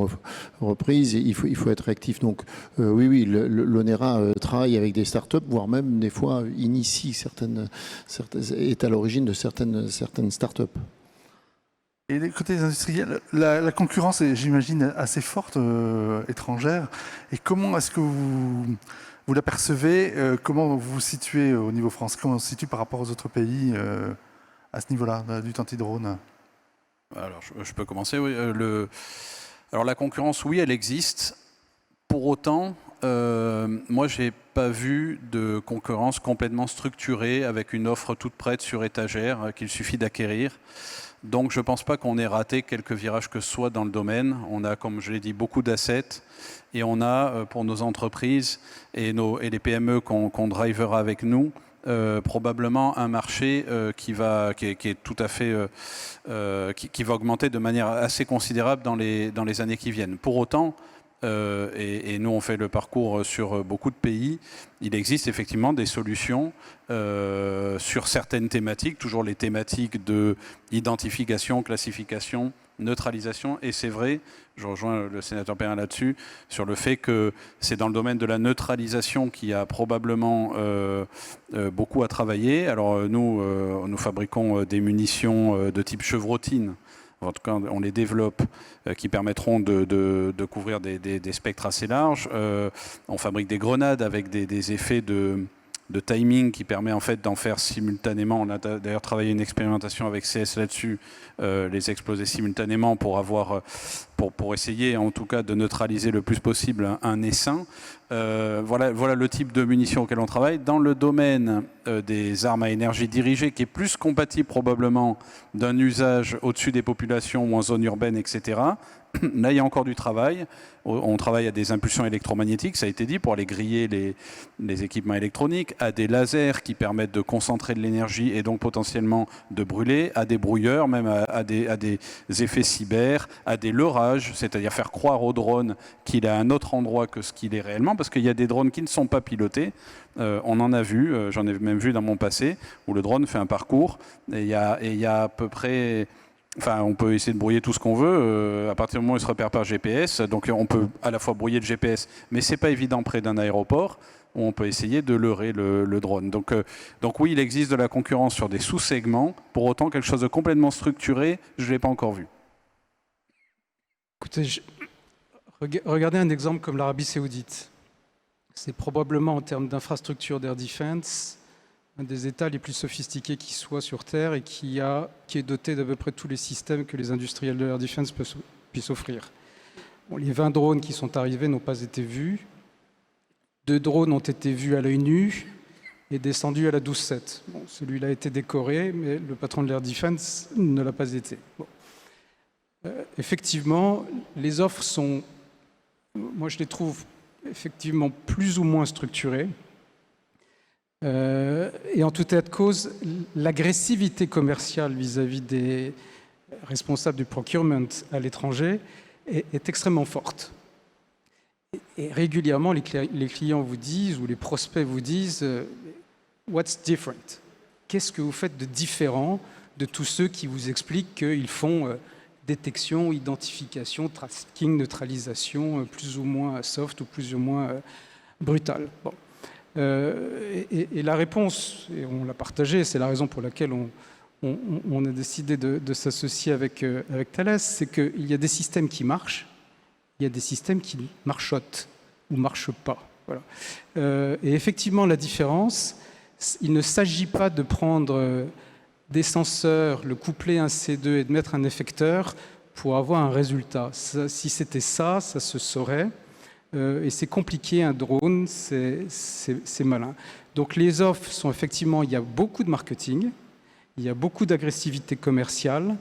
reprises, il faut être réactif. Donc oui, l'ONERA travaille avec des start-up, voire même des fois initie est à l'origine de certaines start-up. Et des côtés industriels, la concurrence est, j'imagine, assez forte, étrangère. Et comment est-ce que vous la percevez? Comment vous vous situez au niveau français? Comment on se situe par rapport aux autres pays à ce niveau-là, du lutte anti-drone? Alors, je peux commencer, oui. Alors, la concurrence, oui, elle existe. Pour autant, moi, je n'ai pas vu de concurrence complètement structurée avec une offre toute prête sur étagère qu'il suffit d'acquérir. Donc je ne pense pas qu'on ait raté quelques virages que ce soit dans le domaine. On a, comme je l'ai dit, beaucoup d'assets, et on a pour nos entreprises et les PME qu'on drivera avec nous, probablement un marché qui est tout à fait qui va augmenter de manière assez considérable dans les années qui viennent. Pour autant, et nous on fait le parcours sur beaucoup de pays, il existe effectivement des solutions sur certaines thématiques, toujours les thématiques de identification, classification, neutralisation, et c'est vrai, je rejoins le sénateur Perrin là-dessus, sur le fait que c'est dans le domaine de la neutralisation qu'il y a probablement beaucoup à travailler. Alors nous fabriquons des munitions de type chevrotine. En tout cas, on les développe, qui permettront de couvrir des spectres assez larges. On fabrique des grenades avec des effets de timing qui permet en fait d'en faire simultanément. On a d'ailleurs travaillé une expérimentation avec CS là-dessus, les exploser simultanément pour essayer en tout cas de neutraliser le plus possible un essaim. Voilà le type de munitions auquel on travaille. Dans le domaine des armes à énergie dirigée, qui est plus compatible probablement d'un usage au-dessus des populations ou en zone urbaine, etc., là, il y a encore du travail. On travaille à des impulsions électromagnétiques, ça a été dit, pour aller griller les équipements électroniques, à des lasers qui permettent de concentrer de l'énergie et donc potentiellement de brûler, à des brouilleurs, même à des effets cyber, à des leurrages, c'est-à-dire faire croire au drone qu'il est à un autre endroit que ce qu'il est réellement, parce qu'il y a des drones qui ne sont pas pilotés. On en a vu, j'en ai même vu dans mon passé, où le drone fait un parcours, et il y a à peu près... Enfin, on peut essayer de brouiller tout ce qu'on veut, à partir du moment où il se repère par GPS, donc on peut à la fois brouiller le GPS, mais c'est pas évident près d'un aéroport, où on peut essayer de leurrer le drone. Donc oui, il existe de la concurrence sur des sous-segments, pour autant quelque chose de complètement structuré, je ne l'ai pas encore vu. Écoutez, regardez un exemple comme l'Arabie Saoudite. C'est probablement en termes d'infrastructure d'air defense un des États les plus sophistiqués qui soit sur Terre, et qui est doté d'à peu près tous les systèmes que les industriels de l'air defense puissent offrir. Bon, les 20 drones qui sont arrivés n'ont pas été vus. 2 drones ont été vus à l'œil nu et descendus à la 12-7. Bon, celui-là a été décoré, mais le patron de l'air defense ne l'a pas été. Bon. Effectivement, les offres sont moi je les trouve effectivement plus ou moins structurés. Et en tout état de cause, l'agressivité commerciale vis-à-vis des responsables du procurement à l'étranger est extrêmement forte. Et régulièrement, les clients vous disent, ou les prospects vous disent « What's different ?» Qu'est-ce que vous faites de différent de tous ceux qui vous expliquent qu'ils font détection, identification, tracking, neutralisation, plus ou moins soft ou plus ou moins brutale. Bon. Et la réponse, et on l'a partagée, c'est la raison pour laquelle on a décidé de s'associer avec Thales, c'est qu'il y a des systèmes qui marchent, il y a des systèmes qui marchotent ou ne marchent pas. Voilà. Et effectivement, la différence, il ne s'agit pas de prendre des senseurs, le coupler un C2 et de mettre un effecteur pour avoir un résultat. Ça, si c'était ça, ça se saurait. Et c'est compliqué, un drone, c'est malin. Donc les offres sont effectivement, il y a beaucoup de marketing, il y a beaucoup d'agressivité commerciale,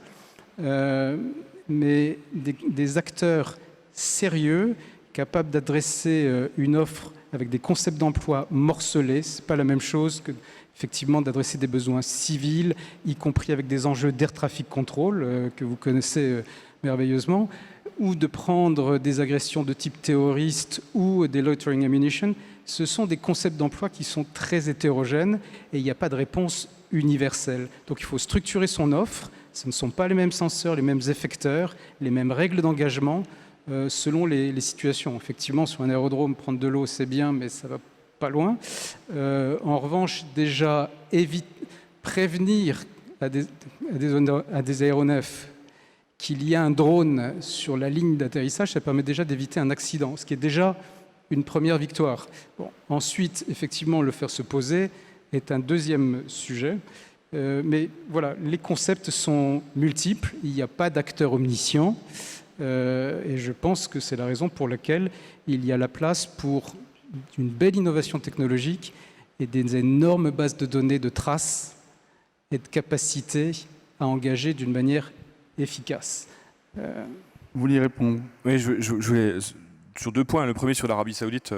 mais des acteurs sérieux, capables d'adresser une offre avec des concepts d'emploi morcelés, ce n'est pas la même chose que effectivement d'adresser des besoins civils, y compris avec des enjeux d'air traffic control que vous connaissez merveilleusement, ou de prendre des agressions de type terroriste ou des loitering ammunition. Ce sont des concepts d'emploi qui sont très hétérogènes et il n'y a pas de réponse universelle. Donc il faut structurer son offre. Ce ne sont pas les mêmes senseurs, les mêmes effecteurs, les mêmes règles d'engagement selon les situations. Effectivement, sur un aérodrome, prendre de l'eau, c'est bien, mais ça va pas loin. En revanche, déjà, prévenir à des aéronefs qu'il y a un drone sur la ligne d'atterrissage, ça permet déjà d'éviter un accident, ce qui est déjà une première victoire. Bon, ensuite, effectivement, le faire se poser est un deuxième sujet. Mais voilà, les concepts sont multiples, il n'y a pas d'acteur omniscient. Et je pense que c'est la raison pour laquelle il y a la place pour une belle innovation technologique et des énormes bases de données de traces et de capacités à engager d'une manière efficace. Vous vouliez répondre? Oui, je voulais, sur deux points. Le premier, sur l'Arabie Saoudite,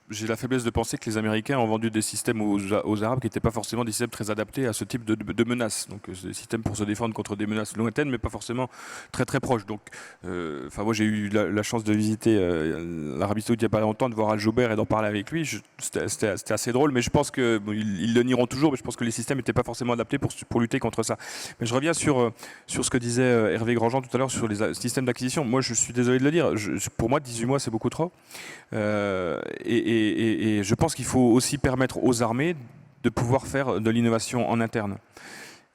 j'ai la faiblesse de penser que les Américains ont vendu des systèmes aux Arabes qui n'étaient pas forcément des systèmes très adaptés à ce type de menaces. Donc, des systèmes pour se défendre contre des menaces lointaines, mais pas forcément très très proches. Donc, moi, j'ai eu la chance de visiter l'Arabie Saoudite il n'y a pas longtemps, de voir Al Joubert et d'en parler avec lui. C'était assez drôle, mais je pense que ils le nieront toujours. Mais je pense que les systèmes n'étaient pas forcément adaptés pour lutter contre ça. Mais je reviens sur ce que disait Hervé Grandjean tout à l'heure sur les systèmes d'acquisition. Moi, je suis désolé de le dire. Pour moi, 18 mois, c'est beaucoup trop. Et je pense qu'il faut aussi permettre aux armées de pouvoir faire de l'innovation en interne.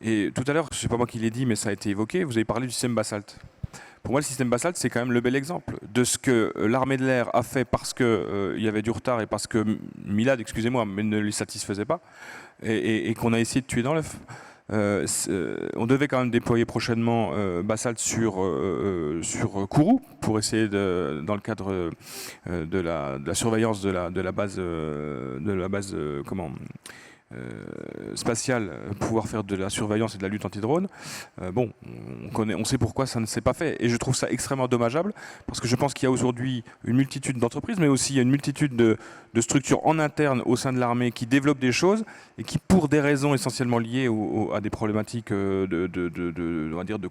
Et tout à l'heure, je ne sais pas moi qui l'ai dit, mais ça a été évoqué, vous avez parlé du système Basalt. Pour moi, le système Basalt, c'est quand même le bel exemple de ce que l'armée de l'air a fait parce qu'il y avait du retard et parce que Milad, excusez-moi, mais ne les satisfaisait pas, et qu'on a essayé de tuer dans l'œuf. On devait quand même déployer prochainement Basalt sur Kourou pour essayer dans le cadre de la surveillance de la base spatiale, pouvoir faire de la surveillance et de la lutte anti-drone. On sait pourquoi ça ne s'est pas fait, et je trouve ça extrêmement dommageable parce que je pense qu'il y a aujourd'hui une multitude d'entreprises, mais aussi il y a une multitude de structures en interne au sein de l'armée qui développent des choses et qui, pour des raisons essentiellement liées à des problématiques on va dire de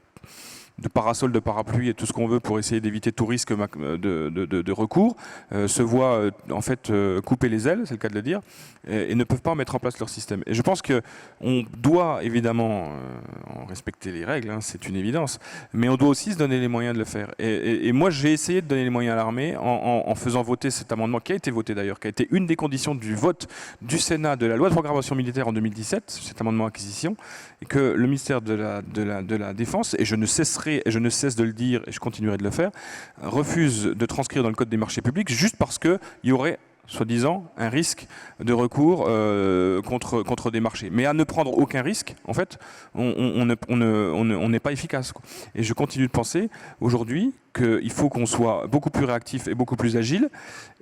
parasol, de parapluie et tout ce qu'on veut pour essayer d'éviter tout risque de recours, se voient en fait couper les ailes, c'est le cas de le dire, et ne peuvent pas mettre en place leur système. Et je pense qu'on doit évidemment respecter les règles, hein, c'est une évidence, mais on doit aussi se donner les moyens de le faire. Et moi, j'ai essayé de donner les moyens à l'armée en faisant voter cet amendement, qui a été voté d'ailleurs, qui a été une des conditions du vote du Sénat de la loi de programmation militaire en 2017, cet amendement acquisition, et que le ministère de la Défense, et je ne cesse de le dire et je continuerai de le faire, refuse de transcrire dans le Code des marchés publics juste parce qu'il y aurait, soi-disant, un risque de recours contre des marchés. Mais à ne prendre aucun risque, en fait, on n'est pas efficace, quoi. Et je continue de penser, aujourd'hui, qu'il faut qu'on soit beaucoup plus réactif et beaucoup plus agile.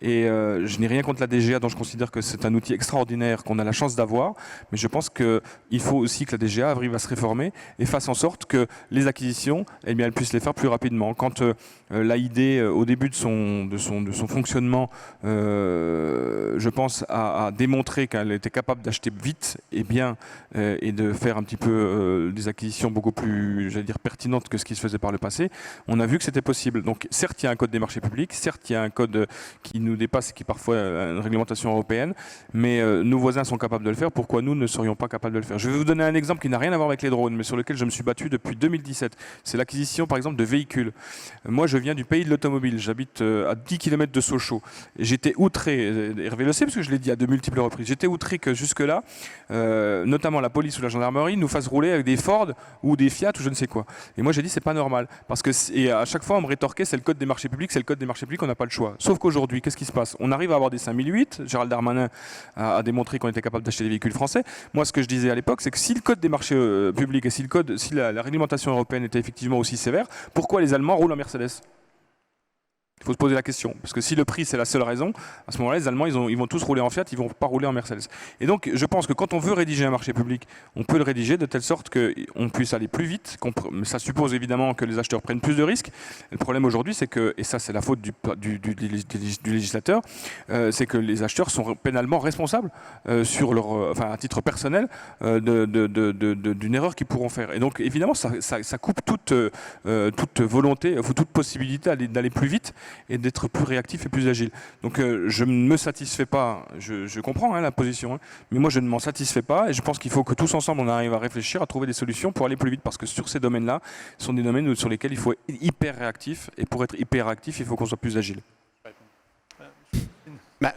Et je n'ai rien contre la DGA, dont je considère que c'est un outil extraordinaire qu'on a la chance d'avoir, mais je pense qu'il faut aussi que la DGA arrive à se réformer et fasse en sorte que les acquisitions, eh bien, elle puisse les faire plus rapidement. Quand l'AID, au début de son fonctionnement, je pense, a démontré qu'elle était capable d'acheter vite et bien et de faire un petit peu des acquisitions beaucoup plus, j'allais dire, pertinentes que ce qui se faisait par le passé, on a vu que c'était possible. Donc certes, il y a un code des marchés publics, certes, il y a un code qui nous dépasse et qui est parfois une réglementation européenne, mais nos voisins sont capables de le faire. Pourquoi nous ne serions pas capables de le faire? Je vais vous donner un exemple qui n'a rien à voir avec les drones, mais sur lequel je me suis battu depuis 2017. C'est l'acquisition, par exemple, de véhicules. Moi, je viens du pays de l'automobile. J'habite à 10 km de Sochaux. J'étais outré, Hervé le sait, parce que je l'ai dit à de multiples reprises, j'étais outré que jusque-là, notamment la police ou la gendarmerie, nous fassent rouler avec des Ford ou des Fiat ou je ne sais quoi. Et moi, j'ai dit, c'est pas normal. Parce que, et à chaque fois, on me rétorquait, c'est le code des marchés publics, c'est le code des marchés publics, on n'a pas le choix. Sauf qu'aujourd'hui, qu'est-ce qui se passe? On arrive à avoir des 5008. Gérald Darmanin a démontré qu'on était capable d'acheter des véhicules français. Moi, ce que je disais à l'époque, c'est que si le code des marchés publics et si la réglementation européenne était effectivement aussi sévère, pourquoi les Allemands roulent en Mercedes? Il faut se poser la question. Parce que si le prix, c'est la seule raison, à ce moment-là, les Allemands, ils vont tous rouler en Fiat, ils ne vont pas rouler en Mercedes. Et donc, je pense que quand on veut rédiger un marché public, on peut le rédiger de telle sorte qu'on puisse aller plus vite. Mais ça suppose évidemment que les acheteurs prennent plus de risques. Le problème aujourd'hui, c'est que, et ça c'est la faute du législateur, c'est que les acheteurs sont pénalement responsables sur à titre personnel d'une erreur qu'ils pourront faire. Et donc, évidemment, ça coupe toute volonté, toute possibilité d'aller plus vite et d'être plus réactif et plus agile. Donc je ne me satisfais pas, je comprends la position, mais moi je ne m'en satisfais pas et je pense qu'il faut que tous ensemble on arrive à réfléchir, à trouver des solutions pour aller plus vite parce que sur ces domaines-là, ce sont des domaines sur lesquels il faut être hyper réactif et pour être hyper réactif, il faut qu'on soit plus agile.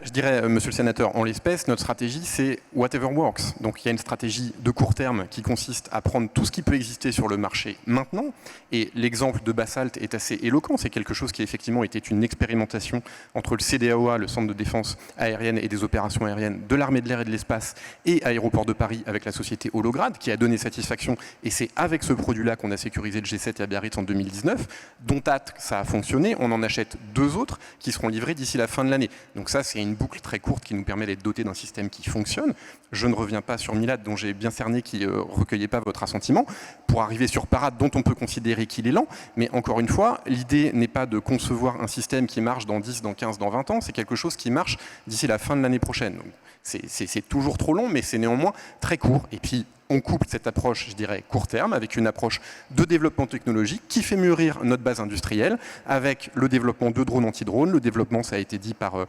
Je dirais, monsieur le sénateur, en l'espèce, notre stratégie, c'est whatever works. Donc il y a une stratégie de court terme qui consiste à prendre tout ce qui peut exister sur le marché maintenant. Et l'exemple de Basalt est assez éloquent. C'est quelque chose qui effectivement était une expérimentation entre le CDAOA, le Centre de défense aérienne et des opérations aériennes de l'armée de l'air et de l'espace, et Aéroport de Paris avec la société Holograd, qui a donné satisfaction. Et c'est avec ce produit-là qu'on a sécurisé le G7 à Biarritz en 2019. Dont acte, ça a fonctionné. On en achète 2 autres qui seront livrés d'ici la fin de l'année. Donc ça, c'est une boucle très courte qui nous permet d'être doté d'un système qui fonctionne. Je ne reviens pas sur Milad, dont j'ai bien cerné qui ne recueillait pas votre assentiment, pour arriver sur Parade, dont on peut considérer qu'il est lent. Mais encore une fois, l'idée n'est pas de concevoir un système qui marche dans 10, dans 15, dans 20 ans. C'est quelque chose qui marche d'ici la fin de l'année prochaine. Donc, c'est toujours trop long, mais c'est néanmoins très court. Et puis, on couple cette approche, je dirais, court terme, avec une approche de développement technologique qui fait mûrir notre base industrielle, avec le développement de drones anti-drones, le développement, ça a été dit par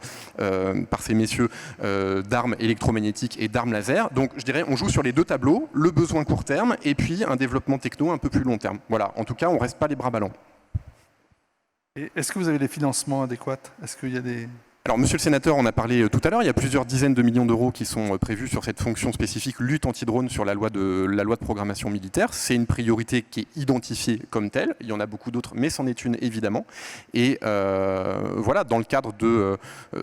ces messieurs, d'armes électromagnétiques et d'armes laser. Donc, je dirais, on joue sur les 2 tableaux, le besoin court terme et puis un développement techno un peu plus long terme. Voilà, en tout cas, on ne reste pas les bras ballants. Et est-ce que vous avez les financements adéquats? Est-ce qu'il y a des... Alors, monsieur le sénateur, on a parlé tout à l'heure, il y a plusieurs dizaines de millions d'euros qui sont prévus sur cette fonction spécifique lutte anti-drone sur la loi de programmation militaire. C'est une priorité qui est identifiée comme telle. Il y en a beaucoup d'autres, mais c'en est une évidemment. Et voilà, dans le cadre de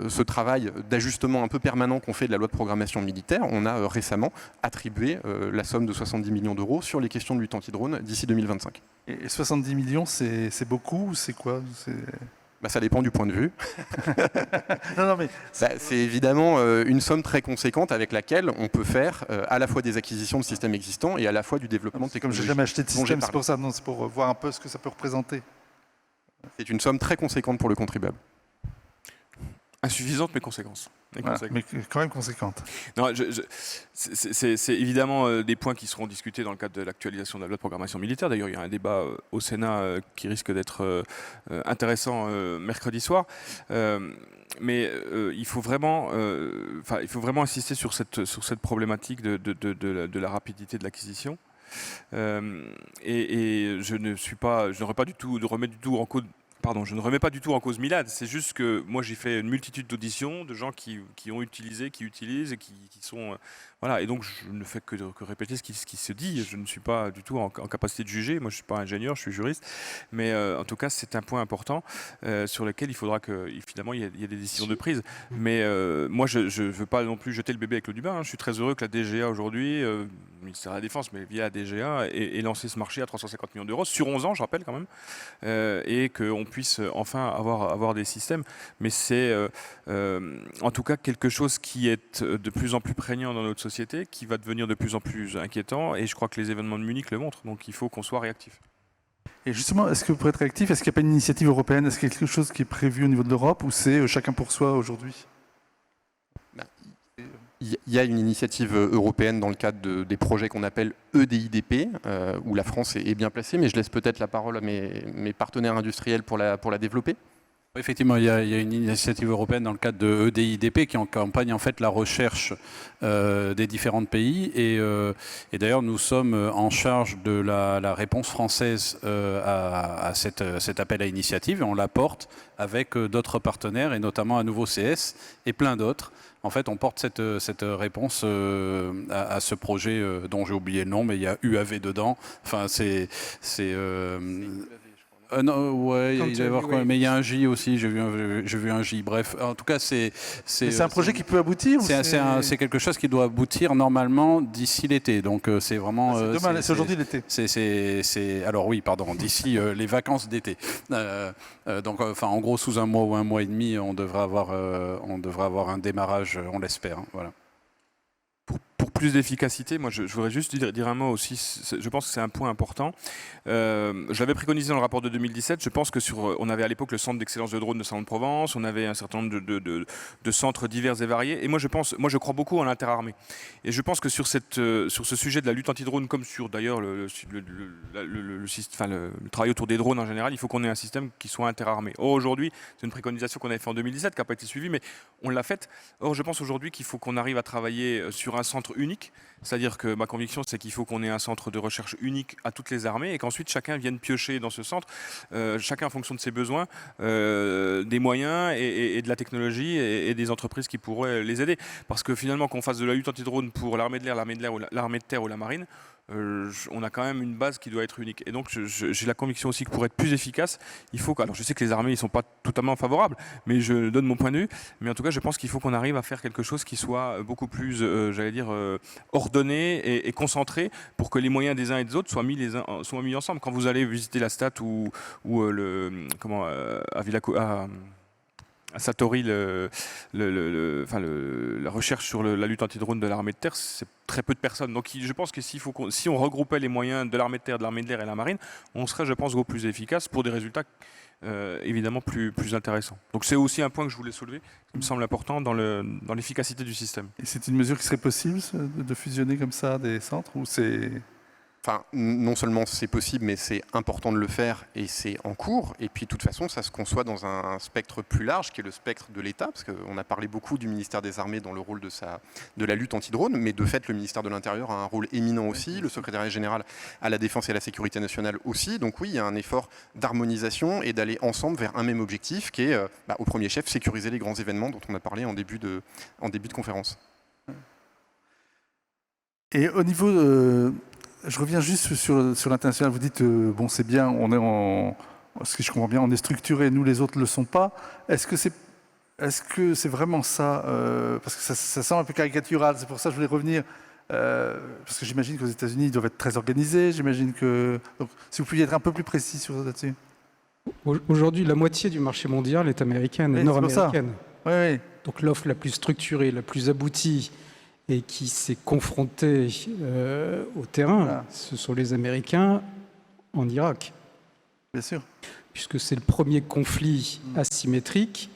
ce travail d'ajustement un peu permanent qu'on fait de la loi de programmation militaire, on a récemment attribué la somme de 70 millions d'euros sur les questions de lutte anti-drone d'ici 2025. Et 70 millions, c'est beaucoup ou c'est quoi? Ça dépend du point de vue. Non, mais... C'est évidemment une somme très conséquente avec laquelle on peut faire à la fois des acquisitions de systèmes existants et à la fois du développement technologique. Comme je n'ai jamais acheté de système, c'est pour ça, c'est pour voir un peu ce que ça peut représenter. C'est une somme très conséquente pour le contribuable. Insuffisante mais conséquence. Voilà, mais quand même conséquente. Non, c'est évidemment des points qui seront discutés dans le cadre de l'actualisation de la loi de programmation militaire. D'ailleurs, il y a un débat au Sénat qui risque d'être intéressant mercredi soir. Mais il faut vraiment insister sur cette problématique de la rapidité de l'acquisition. Et je ne remets pas du tout en cause Milad, c'est juste que moi j'ai fait une multitude d'auditions de gens qui ont utilisé, qui utilisent et qui sont... voilà, et donc je ne fais que répéter ce qui se dit, je ne suis pas du tout en capacité de juger, moi je ne suis pas ingénieur, je suis juriste, mais en tout cas c'est un point important sur lequel il faudra que finalement il y ait des décisions de prise. Mais moi je ne veux pas non plus jeter le bébé avec l'eau du bain, je suis très heureux que la DGA aujourd'hui, le ministère de la Défense, mais via la DGA, ait lancé ce marché à 350 millions d'euros, sur 11 ans je rappelle quand même, et qu'on puisse enfin avoir des systèmes. Mais c'est en tout cas quelque chose qui est de plus en plus prégnant dans notre société, qui va devenir de plus en plus inquiétant. Et je crois que les événements de Munich le montrent. Donc il faut qu'on soit réactif. Et justement, est-ce que pour être réactif, est-ce qu'il n'y a pas une initiative européenne? Est-ce qu'il y a quelque chose qui est prévu au niveau de l'Europe ou c'est chacun pour soi aujourd'hui? Il y a une initiative européenne dans le cadre des projets qu'on appelle EDIDP, où la France est bien placée, mais je laisse peut-être la parole à mes partenaires industriels pour la développer. Effectivement, il y a une initiative européenne dans le cadre de EDIDP qui accompagne en fait la recherche des différents pays et d'ailleurs nous sommes en charge de la réponse française à cet appel à initiative et on la porte avec d'autres partenaires et notamment à nouveau CS et plein d'autres. En fait, on porte cette réponse à ce projet dont j'ai oublié le nom, mais il y a UAV dedans. Enfin, non, ouais, il doit y avoir quoi, mais il y a un J aussi, j'ai vu un J. Bref, en tout cas, c'est un projet qui peut aboutir. C'est quelque chose qui doit aboutir normalement d'ici l'été. Donc c'est vraiment. C'est aujourd'hui l'été. Alors oui, pardon, d'ici les vacances d'été. Donc, enfin, en gros, sous un mois ou un mois et demi, on devrait avoir un démarrage, on l'espère. Hein, voilà. Pour plus d'efficacité, moi je voudrais juste dire un mot aussi, je pense que c'est un point important. Je l'avais préconisé dans le rapport de 2017, je pense que on avait à l'époque le centre d'excellence de drone de Salon-de-Provence, on avait un certain nombre de centres divers et variés, et moi je crois beaucoup en l'interarmée. Et je pense que sur ce sujet de la lutte anti-drone, comme sur d'ailleurs le travail autour des drones en général, il faut qu'on ait un système qui soit interarmé. Or aujourd'hui, c'est une préconisation qu'on avait faite en 2017, qui n'a pas été suivie, mais on l'a faite. Or je pense aujourd'hui qu'il faut qu'on arrive à travailler sur un centre unique, c'est-à-dire que ma conviction c'est qu'il faut qu'on ait un centre de recherche unique à toutes les armées et qu'ensuite chacun vienne piocher dans ce centre, chacun en fonction de ses besoins, des moyens et de la technologie et des entreprises qui pourraient les aider. Parce que finalement qu'on fasse de la lutte anti-drone pour l'armée de l'air, l'armée de terre ou la marine, on a quand même une base qui doit être unique. Et donc j'ai la conviction aussi que pour être plus efficace, il faut alors je sais que les armées ne sont pas totalement favorables, mais je donne mon point de vue, mais en tout cas je pense qu'il faut qu'on arrive à faire quelque chose qui soit beaucoup plus, ordonné et concentré pour que les moyens des uns et des autres soient mis ensemble. Quand vous allez visiter la STAT ou à Satori, la recherche sur la lutte anti-drone de l'armée de terre, c'est très peu de personnes. Donc je pense que si on regroupait les moyens de l'armée de terre, de l'armée de l'air et la marine, on serait, je pense, beaucoup plus efficace pour des résultats évidemment plus intéressants. Donc c'est aussi un point que je voulais soulever, qui me semble important dans l'efficacité du système. Et c'est une mesure qui serait possible de fusionner comme ça des centres ou c'est... Enfin, non seulement c'est possible, mais c'est important de le faire et c'est en cours. Et puis, de toute façon, ça se conçoit dans un spectre plus large, qui est le spectre de l'État, parce qu'on a parlé beaucoup du ministère des Armées dans le rôle de la lutte anti-drone, mais de fait, le ministère de l'Intérieur a un rôle éminent aussi, le secrétariat général à la Défense et à la Sécurité nationale aussi. Donc oui, il y a un effort d'harmonisation et d'aller ensemble vers un même objectif, qui est, au premier chef, sécuriser les grands événements dont on a parlé en début de conférence. Et au niveau... Je reviens juste sur l'international. Vous dites, bon, c'est bien, ce que je comprends bien, on est structuré, nous les autres ne le sont pas. Est-ce que c'est vraiment ça parce que ça semble un peu caricatural, c'est pour ça que je voulais revenir. Parce que j'imagine qu'aux États-Unis, ils doivent être très organisés. J'imagine que... Donc, si vous pouviez être un peu plus précis là-dessus. Aujourd'hui, la moitié du marché mondial est américaine, nord-américaine. Oui. Donc l'offre la plus structurée, la plus aboutie, et qui s'est confronté au terrain, ce sont les Américains en Irak. Bien sûr. Puisque c'est le premier conflit asymétrique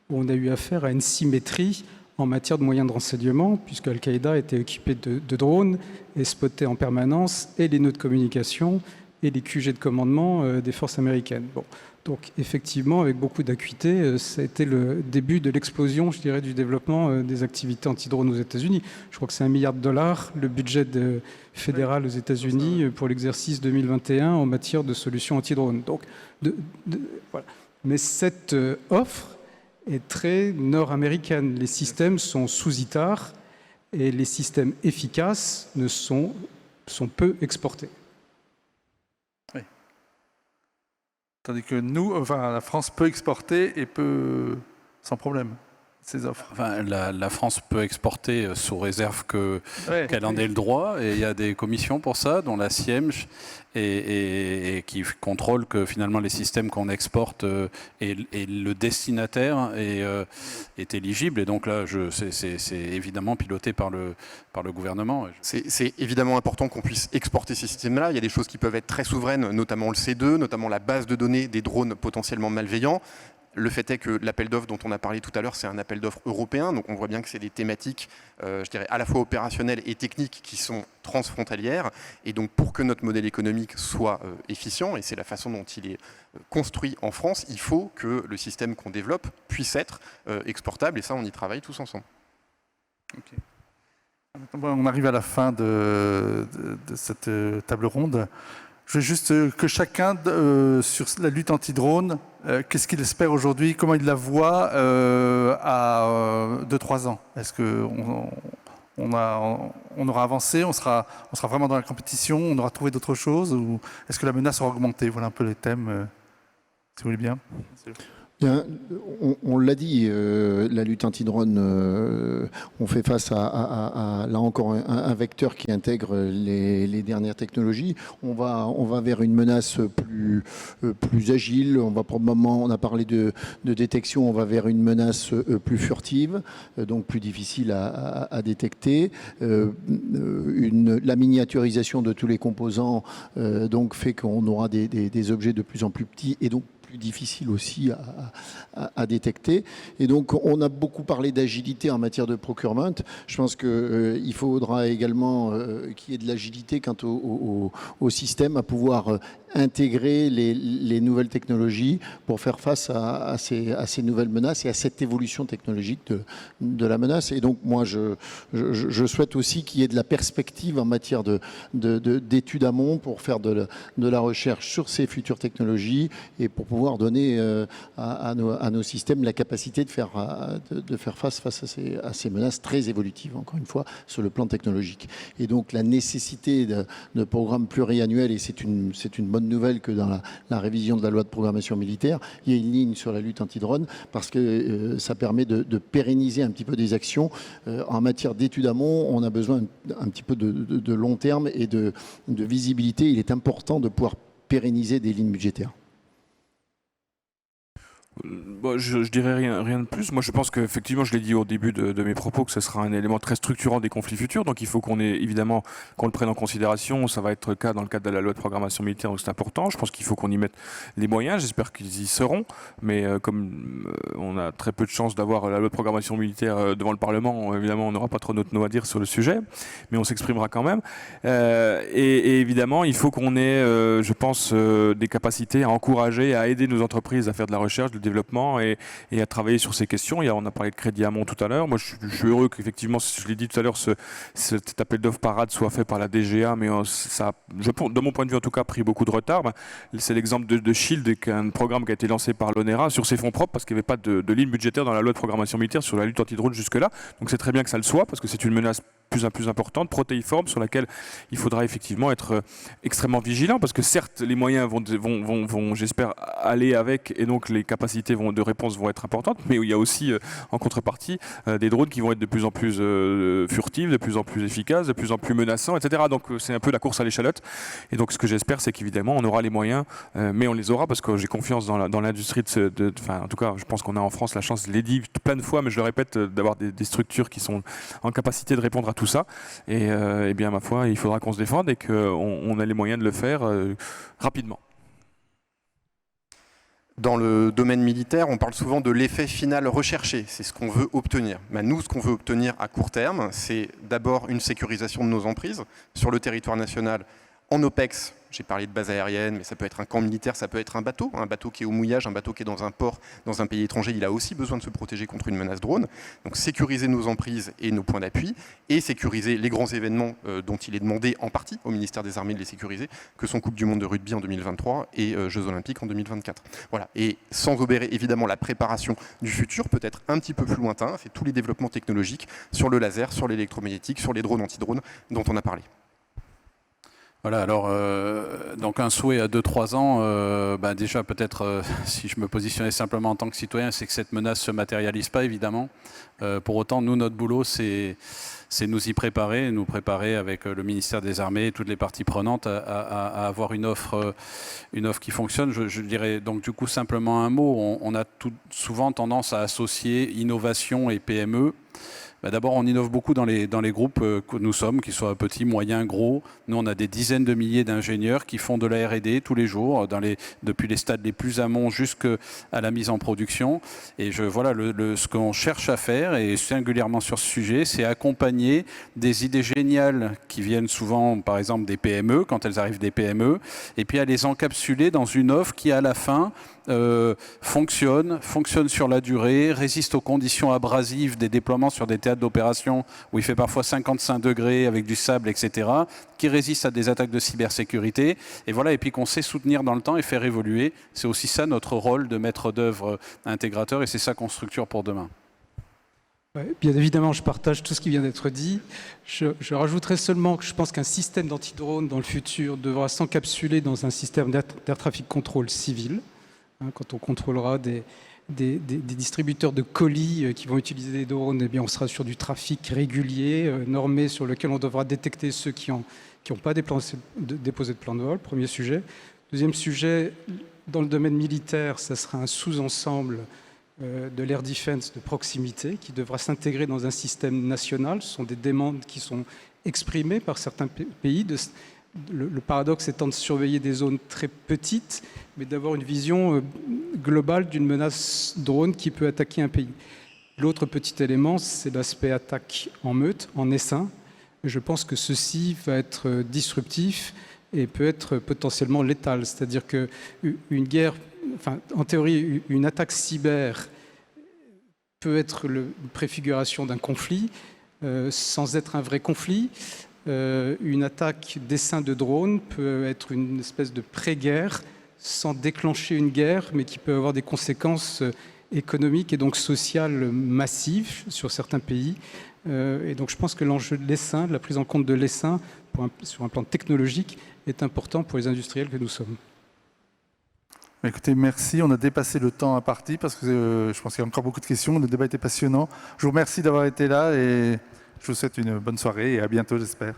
où on a eu affaire à une symétrie en matière de moyens de renseignement, puisque Al-Qaïda était équipé de drones et spottait en permanence et les nœuds de communication et les QG de commandement des forces américaines. Bon. Donc effectivement, avec beaucoup d'acuité, ça a été le début de l'explosion, je dirais, du développement des activités anti-drones aux États-Unis. Je crois que c'est $1 milliard, le budget fédéral aux États-Unis pour l'exercice 2021 en matière de solutions anti-drones. Donc, voilà. Mais cette offre est très nord-américaine. Les systèmes sont sous ITAR et les systèmes efficaces sont peu exportés. Tandis que nous, la France peut exporter et peut sans problème. ces offres. Enfin, la France peut exporter sous réserve qu'elle en ait le droit, et il y a des commissions pour ça, dont la CIEMJ, et qui contrôle que finalement les systèmes qu'on exporte et le destinataire est éligible. Et donc là, c'est évidemment piloté par le gouvernement. C'est évidemment important qu'on puisse exporter ces systèmes-là. Il y a des choses qui peuvent être très souveraines, notamment le C2, notamment la base de données des drones potentiellement malveillants. Le fait est que l'appel d'offres dont on a parlé tout à l'heure, c'est un appel d'offres européen, donc on voit bien que c'est des thématiques, je dirais, à la fois opérationnelles et techniques qui sont transfrontalières. Et donc pour que notre modèle économique soit efficient, et c'est la façon dont il est construit en France, il faut que le système qu'on développe puisse être exportable, et ça on y travaille tous ensemble. Okay. On arrive à la fin de cette table ronde. Je veux juste que chacun, sur la lutte anti-drone, qu'est-ce qu'il espère aujourd'hui, comment il la voit à 2-3 ans. Est-ce qu'on aura avancé, on sera vraiment dans la compétition, on aura trouvé d'autres choses, ou est-ce que la menace aura augmenté? Voilà un peu les thèmes, si vous voulez bien. Bien, on l'a dit, la lutte anti-drone, on fait face à là encore un vecteur qui intègre les dernières technologies. On va vers une menace plus agile. On va probablement, on a parlé de détection, on va vers une menace plus furtive, donc plus difficile à détecter. La miniaturisation de tous les composants donc fait qu'on aura des objets de plus en plus petits et donc plus difficile aussi à détecter. Et donc, on a beaucoup parlé d'agilité en matière de procurement. Je pense qu'il faudra également qu'il y ait de l'agilité quant au système, à pouvoir intégrer les nouvelles technologies pour faire face à ces nouvelles menaces et à cette évolution technologique de la menace. Et donc, moi, je souhaite aussi qu'il y ait de la perspective en matière d'études amont pour faire de la recherche sur ces futures technologies et pour pouvoir donner à nos systèmes la capacité de faire face à ces menaces très évolutives, encore une fois, sur le plan technologique. Et donc, la nécessité de programmes pluriannuels, et c'est une bonne nouvelle que dans la révision de la loi de programmation militaire, il y a une ligne sur la lutte anti-drone parce que ça permet de pérenniser un petit peu des actions. En matière d'études amont, on a besoin un petit peu de long terme et de visibilité. Il est important de pouvoir pérenniser des lignes budgétaires. Bon, je dirais rien de plus. Moi, je pense qu'effectivement, je l'ai dit au début de mes propos, que ce sera un élément très structurant des conflits futurs. Donc, il faut qu'on le prenne en considération. Ça va être le cas dans le cadre de la loi de programmation militaire, donc c'est important. Je pense qu'il faut qu'on y mette les moyens. J'espère qu'ils y seront. Mais comme on a très peu de chances d'avoir la loi de programmation militaire devant le Parlement, évidemment, on n'aura pas trop notre mot à dire sur le sujet. Mais on s'exprimera quand même. Et évidemment, il faut qu'on ait, je pense, des capacités à encourager, à aider nos entreprises à faire de la recherche, de développement et à travailler sur ces questions. On a parlé de crédit amont tout à l'heure. Moi, je suis heureux qu'effectivement, je l'ai dit tout à l'heure, cet appel d'offres parade soit fait par la DGA, mais ça a, de mon point de vue en tout cas, pris beaucoup de retard. C'est l'exemple de Shield, un programme qui a été lancé par l'ONERA sur ses fonds propres parce qu'il n'y avait pas de ligne budgétaire dans la loi de programmation militaire sur la lutte anti-drone jusque-là. Donc c'est très bien que ça le soit parce que c'est une menace plus importante, protéiforme, sur laquelle il faudra effectivement être extrêmement vigilant parce que certes, les moyens vont j'espère, aller avec et donc les capacités de réponse vont être importantes, mais il y a aussi en contrepartie des drones qui vont être de plus en plus furtifs, de plus en plus efficaces, de plus en plus menaçants, etc. Donc c'est un peu la course à l'échalote. Et donc ce que j'espère, c'est qu'évidemment on aura les moyens, mais on les aura parce que j'ai confiance dans l'industrie en tout cas, je pense qu'on a en France la chance, je l'ai dit plein de fois, mais je le répète, d'avoir des structures qui sont en capacité de répondre à tout ça. Et bien, ma foi, il faudra qu'on se défende et qu'on ait les moyens de le faire rapidement. Dans le domaine militaire, on parle souvent de l'effet final recherché. C'est ce qu'on veut obtenir. Nous, ce qu'on veut obtenir à court terme, c'est d'abord une sécurisation de nos emprises sur le territoire national en OPEX. J'ai parlé de base aérienne, mais ça peut être un camp militaire, ça peut être un bateau qui est au mouillage, un bateau qui est dans un port, dans un pays étranger. Il a aussi besoin de se protéger contre une menace drone. Donc sécuriser nos emprises et nos points d'appui et sécuriser les grands événements dont il est demandé en partie au ministère des Armées de les sécuriser, que sont Coupe du Monde de rugby en 2023 et Jeux Olympiques en 2024. Voilà. Et sans obérer évidemment la préparation du futur, peut-être un petit peu plus lointain, c'est tous les développements technologiques sur le laser, sur l'électromagnétique, sur les drones anti-drones dont on a parlé. Voilà, alors donc un souhait à 2-3 ans, déjà peut-être si je me positionnais simplement en tant que citoyen, c'est que cette menace ne se matérialise pas évidemment. Pour autant, nous, notre boulot, c'est nous y préparer, nous préparer avec le ministère des Armées et toutes les parties prenantes à avoir une offre qui fonctionne. Je dirais donc du coup simplement un mot, on a souvent tendance à associer innovation et PME. D'abord, on innove beaucoup dans les groupes que nous sommes, qu'ils soient petits, moyens, gros. Nous, on a des dizaines de milliers d'ingénieurs qui font de la R&D tous les jours, depuis les stades les plus amont jusqu'à la mise en production. Et voilà, ce qu'on cherche à faire, et singulièrement sur ce sujet, c'est accompagner des idées géniales qui viennent souvent, par exemple, des PME, quand elles arrivent des PME, et puis à les encapsuler dans une offre qui, à la fin, fonctionne sur la durée, résiste aux conditions abrasives des déploiements sur des théâtres d'opération où il fait parfois 55 degrés avec du sable, etc., qui résiste à des attaques de cybersécurité, et voilà, et puis qu'on sait soutenir dans le temps et faire évoluer. C'est aussi ça notre rôle de maître d'œuvre intégrateur, et c'est ça qu'on structure pour demain. Ouais, bien évidemment, je partage tout ce qui vient d'être dit. Je rajouterai seulement que je pense qu'un système d'anti-drone dans le futur devra s'encapsuler dans un système d'air traffic control civil. Quand on contrôlera des distributeurs de colis qui vont utiliser des drones, eh bien on sera sur du trafic régulier, normé, sur lequel on devra détecter ceux qui n'ont pas déposé de plan de vol, premier sujet. Deuxième sujet, dans le domaine militaire, ça sera un sous-ensemble de l'air defense de proximité qui devra s'intégrer dans un système national. Ce sont des demandes qui sont exprimées par certains pays. Le paradoxe étant de surveiller des zones très petites, mais d'avoir une vision globale d'une menace drone qui peut attaquer un pays. L'autre petit élément, c'est l'aspect attaque en meute, en essaim. Je pense que ceci va être disruptif et peut être potentiellement létal. C'est-à-dire qu'une guerre, en théorie, une attaque cyber peut être une préfiguration d'un conflit sans être un vrai conflit. Une attaque d'essaim de drone peut être une espèce de pré-guerre sans déclencher une guerre, mais qui peut avoir des conséquences économiques et donc sociales massives sur certains pays. Et donc je pense que l'enjeu de l'essaim, de la prise en compte de l'essaim sur un plan technologique est important pour les industriels que nous sommes. Écoutez, merci. On a dépassé le temps imparti parce que je pense qu'il y a encore beaucoup de questions. Le débat était passionnant. Je vous remercie d'avoir été là et je vous souhaite une bonne soirée et à bientôt, j'espère.